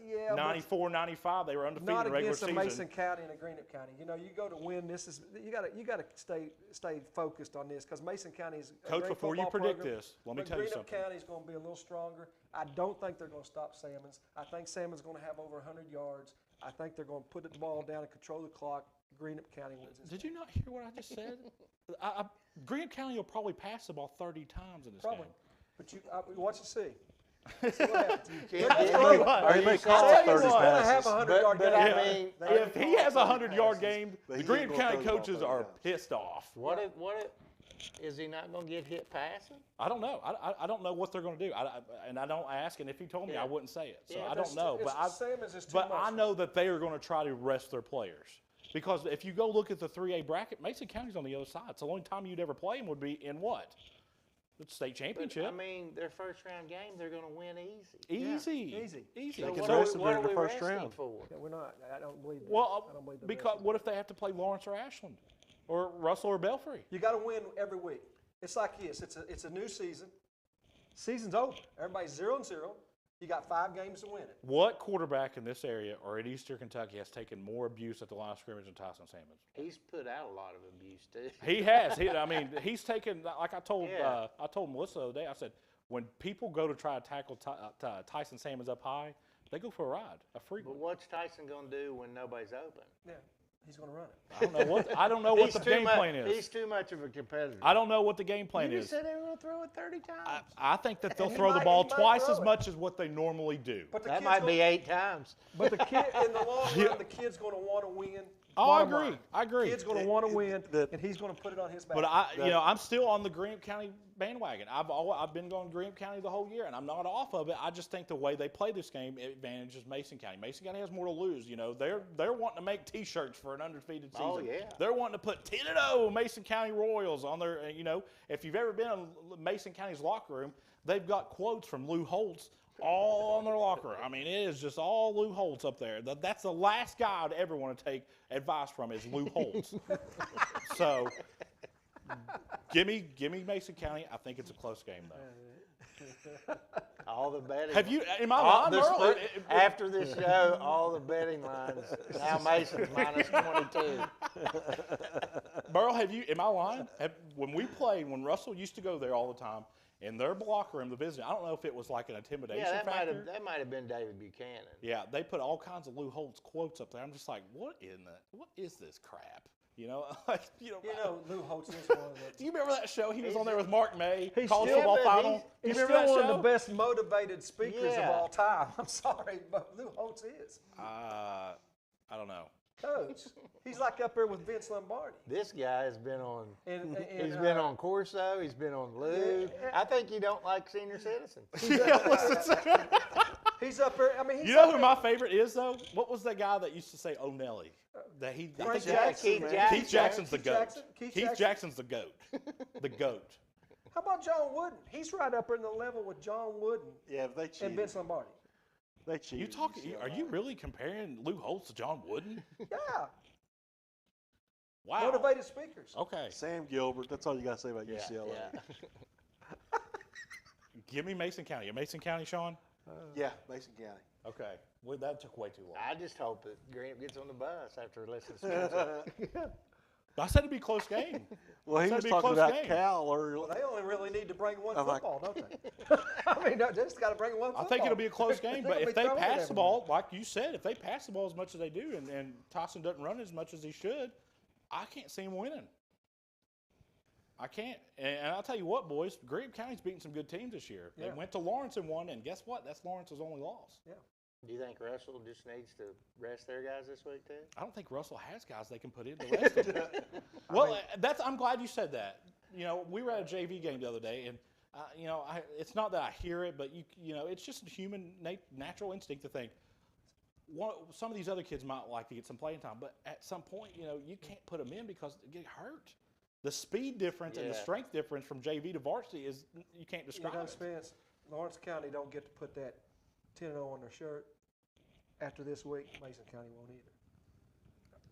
yeah, 94, 95, they were undefeated not in regular against a season. Mason County and a Greenup County. You go to win. You got to stay focused on this, because Mason County is a Coach, great before you football predict program, this, let me but tell you Greenup something. County is going to be a little stronger. I don't think they're going to stop Salmons. I think Salmons going to have over 100 yards. I think they're going to put the ball down and control the clock. Greenup County wins this. Did you not hear what I just said? Graham County will probably pass the ball 30 times in this Probably. game. But you watch and see. See what happens. They may call it 30 have a 100-yard game. I mean, If he has a 100-yard game, But the he Graham ain't gonna County throw the ball coaches 30 are times. pissed off. what if is he not going to get hit passing? I don't know. I don't know what they're going to do. I don't ask, and if he told me, I wouldn't say it. So Yeah, I don't know. Salmons is too But much. I know that they are going to try to rest their players. Because if you go look at the 3A bracket, Mason County's on the other side. So the only time you'd ever play them would be in what? The state championship. I mean, their first round game, they're going to win easy. Easy. So Because what are we resting for? Yeah, we're not. I don't believe that. well, I don't believe the because rest. what if they have to play Lawrence or Ashland? Or Russell or Belfry? You got to win every week. It's like this. It's a new season. Season's over. Everybody's 0-0. You got 5 games to win it. What quarterback in this area or in Eastern Kentucky has taken more abuse at the line of scrimmage than Tyson Salmons? He's put out a lot of abuse too. He has. He's taken, like I told Melissa the other day, I said, when people go to try to tackle Tyson Salmons up high, they go for a ride, a free But one. what's Tyson going to do when nobody's open? Yeah. He's going to run it. I don't know what He's the too game much- plan is. He's too much of a competitor. I don't know what the game plan You is. just said they were going to throw it 30 times. I think that they'll He throw the might- ball he might twice throw as it. much as what they normally do. But the That kid's might gonna- be 8 times. But the kid, in the long Yeah. run, the kid's going to want to win. Oh, I Bottom agree. line. I agree. Kid's going to want to win, and he's going to put it on his back. But I'm still on the Graham County bandwagon. I've been going Graham County the whole year, and I'm not off of it. I just think the way they play this game advantages Mason County. Mason County has more to lose. You know, they're wanting to make T-shirts for an undefeated season. Oh, yeah. They're wanting to put 10-0 Mason County Royals on their. You know, if you've ever been in Mason County's locker room, they've got quotes from Lou Holtz all on their locker room. I mean, it is just all Lou Holtz up there. That's the last guy I'd ever want to take advice from is Lou Holtz. So, give me Mason County. I think it's a close game though. All the betting. Have you? Am I all lying, this Merle? foot- After this show, all the betting lines. Now Mason's minus 22. Burl, am I lying? When Russell used to go there all the time, in their locker room, the business, I don't know if it was like an intimidation Yeah, factor. that might have been David Buchanan. Yeah, they put all kinds of Lou Holtz quotes up there. I'm just like, what is this crap? You know, Lou Holtz is one of the. Do you remember that show? He was on there with Mark May, He's college still- football he's- final. Do you He's remember still that one show? of the best motivated speakers of Yeah. all time. I'm sorry, but Lou Holtz is. I don't know. Coach. He's like up there with Vince Lombardi. This guy has been on. And He's been on Corso. He's been on Lou. Yeah. I think you don't like senior citizens. He's up there. I mean, he's You know up who there. my favorite is though? What was that guy that used to say O'Nelly? That he. I Frank think Jackson, Keith man. Jackson. Keith Jackson's the Keith goat. Jackson? Keith Jackson? Jackson's the goat. The goat. How about John Wooden? He's right up in the level with John Wooden Yeah, if they cheated. and Vince Lombardi. They cheated. You talking? Are you really comparing Lou Holtz to John Wooden? Yeah. Wow. Motivated speakers. Okay. Sam Gilbert. That's all you got to say about Yeah, UCLA. yeah. Give me Mason County. A Mason County, Sean? Yeah, Mason County. Okay. Well, that took way too long. I just hope that Grant gets on the bus after listening to Spencer. I said it'd be a close game. Well, he Said was it'd be a talking close about game. Cal earlier. They only really need to bring one I'm like- football, don't they? I mean, they just got to bring one I football. think it'll be a close game, but They'll if be they throwing it pass the everywhere. ball, like you said, if they pass the ball as much as they do and Tyson doesn't run as much as he should, I can't see him winning. I can't. And I'll tell you what, boys, Graham County's beaten some good teams this year. They Yeah. went to Lawrence and won, and guess what? That's Lawrence's only loss. Yeah. Do you think Russell just needs to rest their guys this week too? I don't think Russell has guys they can put in to rest them. Well, I'm glad you said that. You know, we were at a JV game the other day, and it's not that I hear it, but it's just a human natural instinct to think. Some of these other kids might like to get some playing time, but at some point, you can't put them in because they get hurt. The speed difference and the Yeah. strength difference from JV to varsity is you can't You describe. know, it. Spence, Lawrence County don't get to put that 10-0 on their shirt. After this week, Mason County won't either.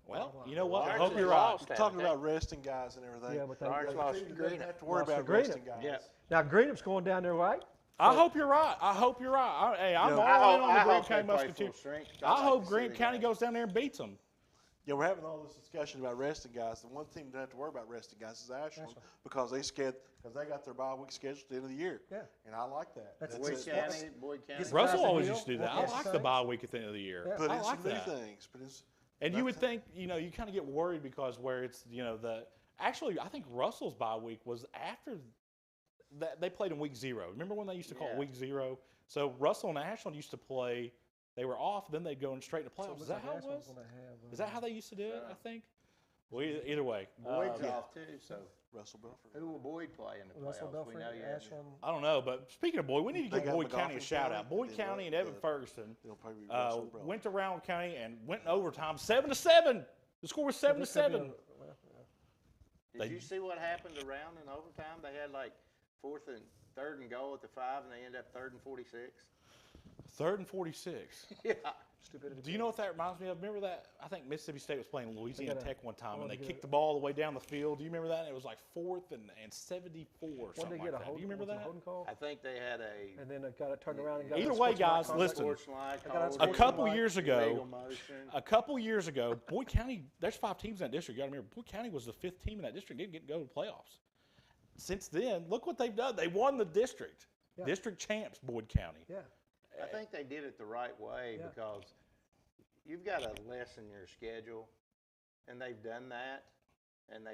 Well, you know what? I Lawrence hope is you're lost, right. haven't Talking they? about resting guys and everything. Yeah, but they Lawrence lost to They don't Greenup. have to worry Lost to about resting Greenup. guys. Yeah. Now, Greenup's going down there, right? I hope you're right. I hope you're right. I'm No. all in on the I Graham hope they County play Musketeers. full strength. I'd I like hope to see Graham the County game. goes down there and beats them. Yeah, we're having all this discussion about resting guys. The one team that doesn't have to worry about resting guys is Ashland because they got their bye week scheduled at the end of the year. Yeah. And I like that. That's- Boyd That's- County, Boyd County. Yes. Russell Tyson always Hill, used to do that. what I Yes, like the Saints. bye week at the end of the year. Yeah. Put I in like some new that. things. But it's And you would nothing- think, you kind of get worried because where it's, actually, I think Russell's bye week was after that they played in week 0. Remember when they used to call it Yeah. week 0? So Russell and Ashland used to play, they were off, then they'd go straight to So it playoffs. looks Is that like how it Ashland's was? gonna have, Is that how they used to do it, I think? Well, either way. Boyd's off too, so Russell Belford. who will Boyd play in the Russell playoffs? Belford, We know you have Ashland. I don't know, but speaking of Boyd, we need to They give got Boyd County a McGoffin shout County, out. Boyd and County and the- Evan Ferguson They'll probably be Russell Belford. went to Round County and went in overtime 7-7. The score was 7-7. Did you see what happened around in overtime? They had like 4th and 3rd and goal at the 5, and they ended up 3rd and 46. 3rd and 46. Yeah. Stupidity. Do you know what that reminds me of? Remember that? I think Mississippi State was playing Louisiana gotta- Tech one time, and wanted they to get kicked a- the ball all the way down the field. Do you remember that? And it was like 4th and 74 or When something they like get a that. hold, Do you remember was it a that? holding call? I think they had a And then they got it turned around and got Either a way, sportsmanlike guys, conduct. listen. sportsmanlike They got a hold, A sportsmanlike couple years illegal ago, motion. Boyd County, there's 5 teams in that district. You got to remember, Boyd County was the 5th team in that district. Didn't get to go to the playoffs. Since then, look what they've done. They won the district. Yeah. District champs, Boyd County. Yeah. I think they did it the right way Yeah. because you've got to lessen your schedule. and they've done that, and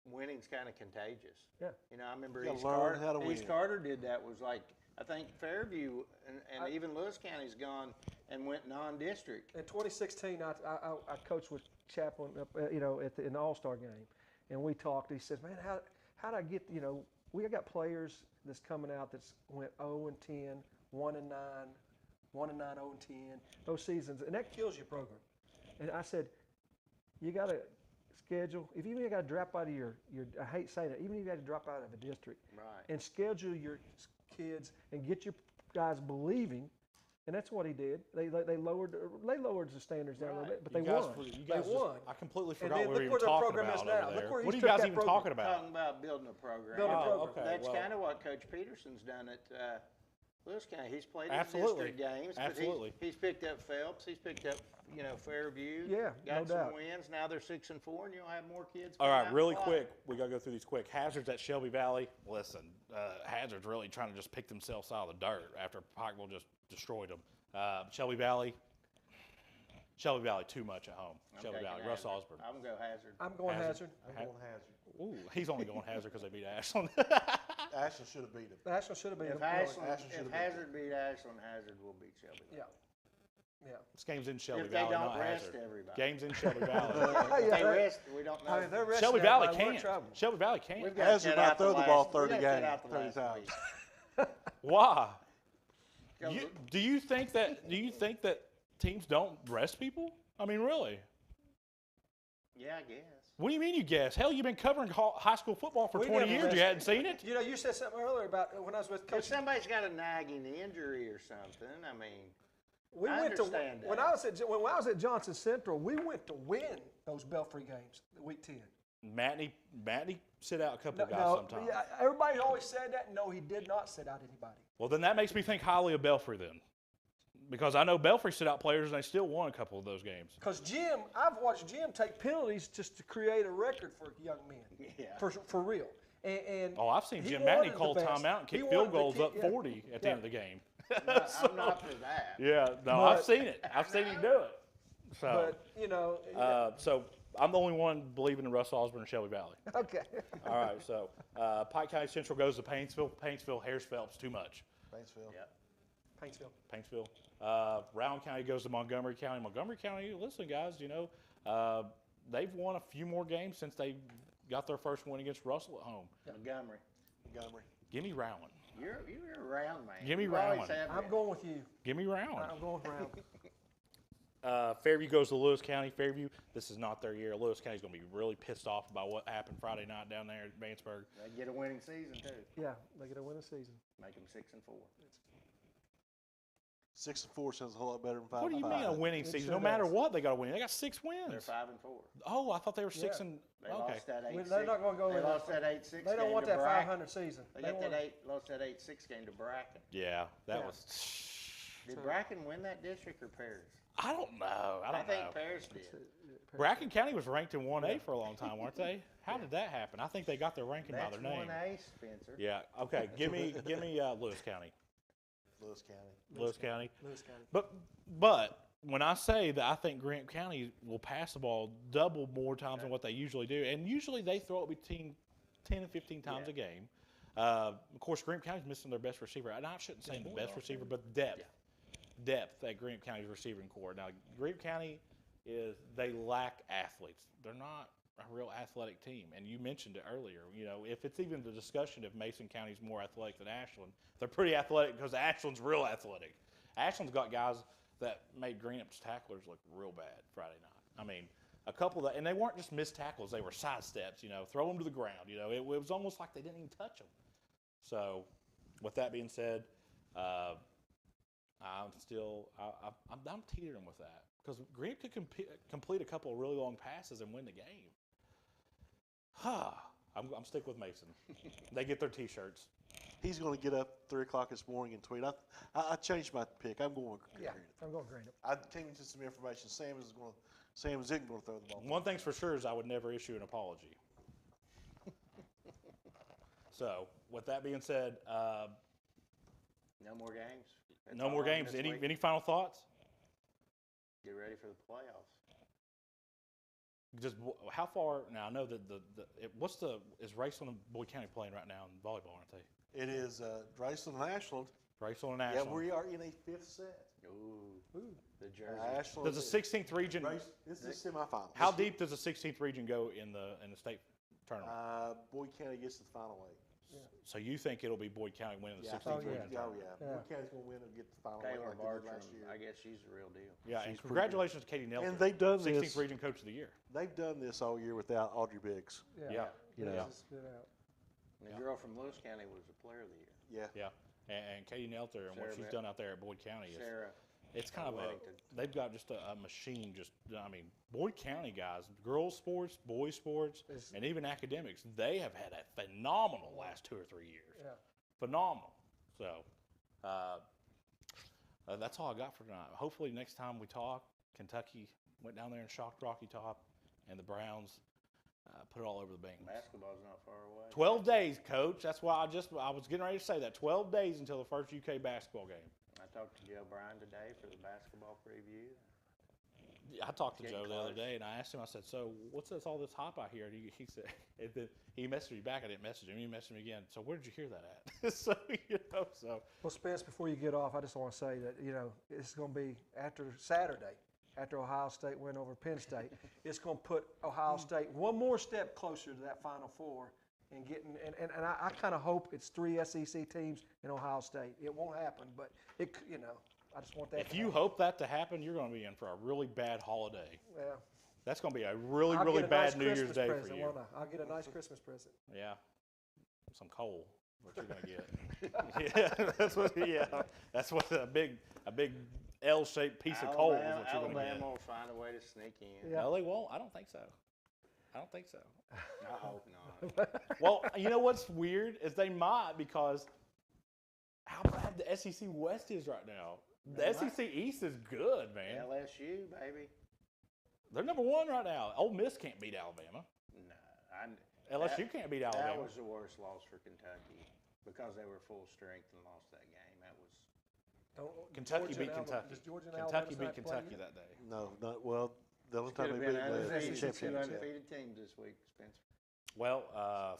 winning's kind of contagious. Yeah. You know, I remember You gotta East learn Carter. how to win. East Carter did that. Was like, I think Fairview and even Lewis County's gone and went non-district. In 2016, I coached with Chaplin, in the All-Star game, and we talked. He says, "Man, how do I get? We got players that's coming out that's went 0-10, 1-9, 1-9, 0-10, those seasons, and that kills your program." And I said, "You got to schedule. If you got to drop out of your, I hate saying it, even if you got to drop out of a district, Right. and schedule your kids and get your guys believing." And that's what he did. They lowered the standards down a little bit, but they won. They won. I completely And forgot then what we look were where their talking program about is over now. there. Look where What are he's you took guys that even program. talking about? Talking about building a program. Building a program. Okay, That's well. kind of what Coach Peterson's done at Lewis County. He's played in Absolutely. district games. but Absolutely. He's picked up Phelps. He's picked up, Fairview. Yeah, got no some doubt. wins. Now they're 6-4, and you'll have more kids. All coming right, out really and play. quick. We got to go through these quick. Hazards at Shelby Valley. Listen, Hazard's really trying to just pick themselves out of the dirt after Pikeville just destroyed them. Shelby Valley, too much at home. I'm Shelby taking Valley, Hazard. Russ Osborne. I'm going to go Hazard. I'm going Hazard. I'm going Hazard. Ooh, he's only going Hazard because they beat Ashland. Ashland should have beat him. Ashland should have been. If Hazard beat Ashland, Hazard will beat Shelby. Yeah. Yeah. This game's in Shelby If they Valley, don't not rest Hazard. everybody. Game's in Shelby Valley. If they rest, we don't know. I mean, they're resting Shelby Valley everybody, we're in can't. trouble. Shelby Valley can't. We've got Hazard to might cut out throw the last- ball we 30 gotta cut games, out the 30 last times. week. Why? Go- Do you think that teams don't rest people? I mean, really? Yeah, I guess. What do you mean you guess? Hell, you've been covering high school football for We 20 never years. rest- You hadn't seen it? You said something earlier about when I was with If Coach. somebody's got a nagging injury or something, I mean, We I went to understand that. when I was at Johnson Central. We went to win those Belfry games, week 10. Matney sit out a couple of guys sometimes. Yeah, everybody always said that. No, he did not sit out anybody. Well, then that makes me think highly of Belfry then. Because I know Belfry sit out players and they still won a couple of those games. Because I've watched Jim take penalties just to create a record for young men. Yeah. For real. And Oh, I've seen he Jim wanted Matney the call best. timeout and He kick field wanted to goals kick- up yeah. 40 at the Yeah. end of the game. I'm not for that. Yeah, no, But- I've seen it. I've seen him do it. So, But so I'm the only one believing in Russ Osborne and Shelby Valley. okay. All right, so Pike County Central goes to Paintsville, Harris Phelps, too much. Paintsville. Yep. Paintsville. Round County goes to Montgomery County. Montgomery County, listen, guys, they've won a few more games since they got their first win against Russell at home. Montgomery. Give me Rowan. You're a round man. Give me You always Rowan. have I'm been. going with you. Give me Rowan. I'm going with Round. Fairview goes to Lewis County. Fairview, this is not their year. Lewis County's going to be really pissed off about what happened Friday night down there at Vanceburg. They get a winning season too. Yeah, they get a win a season. Make them 6-4. 6-4 sounds a whole lot better than 5-5. What do you mean a winning It season? sure No matter does. what, they got to win. They got 6 wins. They're 5-4. Oh, I thought they were 6 Yeah. and They okay. lost that 8-6. They're not going to go They in lost that. that 8-6. They don't game want to that Bracken. 500 season. They They got want- lost that 8-6 game to Bracken. Yeah, that Yeah. was. Did Bracken win that district or Paris? I don't know. I don't think know. Paris did. Bracken County was ranked in 1A for a long time, weren't they? How did that happen? I think they got their ranking That's by their name. 1A, Spencer. Yeah. Okay. Give me Lewis County. Lewis County. Lewis County. Lewis County. But when I say that I think Grant County will pass the ball double more times than what they usually do, and usually they throw it between 10 and 15 times a game. Of course, Grant County's missing their best receiver. And I shouldn't say the best receiver, but depth at Grant County's receiving core. Now, Grant County they lack athletes. They're not a real athletic team. And you mentioned it earlier. If it's even the discussion if Mason County's more athletic than Ashland, they're pretty athletic because Ashland's real athletic. Ashland's got guys that made Greenup's tacklers look real bad Friday night. I mean, a couple that, and they weren't just missed tackles; they were side steps. Throw them to the ground. It was almost like they didn't even touch them. So, with that being said, I'm teetering with that because Greenup could complete a couple of really long passes and win the game. I'm sticking with Mason. They get their T-shirts. He's going to get up 3 o'clock this morning and tweet. I changed my pick. I'm going with Yeah, Greenup. I'm going Greenup. I came into some information. Sam isn't going to throw the ball. One thing's for sure is I would never issue an apology. So, with that being said, No more games. That's no all more on games. this week. Any final thoughts? Get ready for the playoffs. Just how far? Now I know that is Raceland and Boyd County playing right now in volleyball, aren't they? It is Raceland and Ashland. Raceland and Yeah, Ashland. we are in a fifth set. Ooh, the Jersey. Ashland. Does the 16th region? This is the semifinal. How deep does the 16th region go in the state tournament? Boyd County gets to the final eight. So you think it'll be Boyd County winning the 16th region? Oh yeah. Boyd County's gonna win and get to the final eight Taylor like they did Bartram, last year. I guess she's the real deal. Yeah, and She's pretty congratulations to Katie Nelson. And they've done 16th this. region coach of the year. They've done this all year without Audrey Biggs. Yeah. You know. Stood out. And the girl from Lewis County was the player of the year. Yeah. Yeah. And Katie Nelter and what Sarah she's done out there at Boyd County is Sarah. it's kind of Wellington. they've got just a machine. Boyd County guys, girls sports, boys sports, and even academics, they have had a phenomenal last 2 or 3 years. Yeah. Phenomenal. So that's all I got for tonight. Hopefully next time we talk, Kentucky went down there and shocked Rocky Top, and the Browns put it all over the Bengals. Basketball's not far away. 12 days, Coach. That's why I was getting ready to say that. 12 days until the first UK basketball game. I talked to Joe Bryan today for the basketball preview. I talked to Getting Joe the other close. day, and I asked him. I said, "So, what's this? All this hype I hear?" And he said, and then he messaged me back. I didn't message him. He messaged me again. So, where did you hear that at? So. Well, Spence, before you get off, I just want to say that, it's going to be after Saturday, after Ohio State win over Penn State, it's going to put Ohio State one more step closer to that Final Four and getting. And I kind of hope it's 3 SEC teams in Ohio State. It won't happen, but I just want that. If to you happen. hope that to happen, you're going to be in for a really bad holiday. Yeah. That's going to be a really, I'll really get a bad nice New Year's Christmas Day present, for you. won't I? I'll get a nice Christmas present. Yeah, some coal. What you're going to get? Yeah, that's what a big L-shaped piece of coal is what you're going to Alabama get. will find a way to sneak in. No, they won't. I don't think so. I hope not. Well, you know what's weird is they might, because how bad the SEC West is right now. The SEC East is good, man. LSU, baby. They're number one right now. Ole Miss can't beat Alabama. No, LSU can't beat Alabama. That was the worst loss for Kentucky because they were full strength and lost that game. That was. Kentucky beat Kentucky. Does Georgia and Kentucky Alabama beat not play Kentucky yet? that day. No, not well. The only time Could they have beat been the undefeated, SEC two championship. undefeated teams this week, Spencer. Well,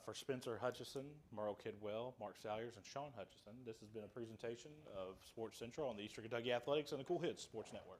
for Spencer Hutchison, Merle Kidwell, Mark Salyers, and Sean Hutchison, this has been a presentation of Sports Central on the Eastern Kentucky Athletics and the Cool Hits Sports Network.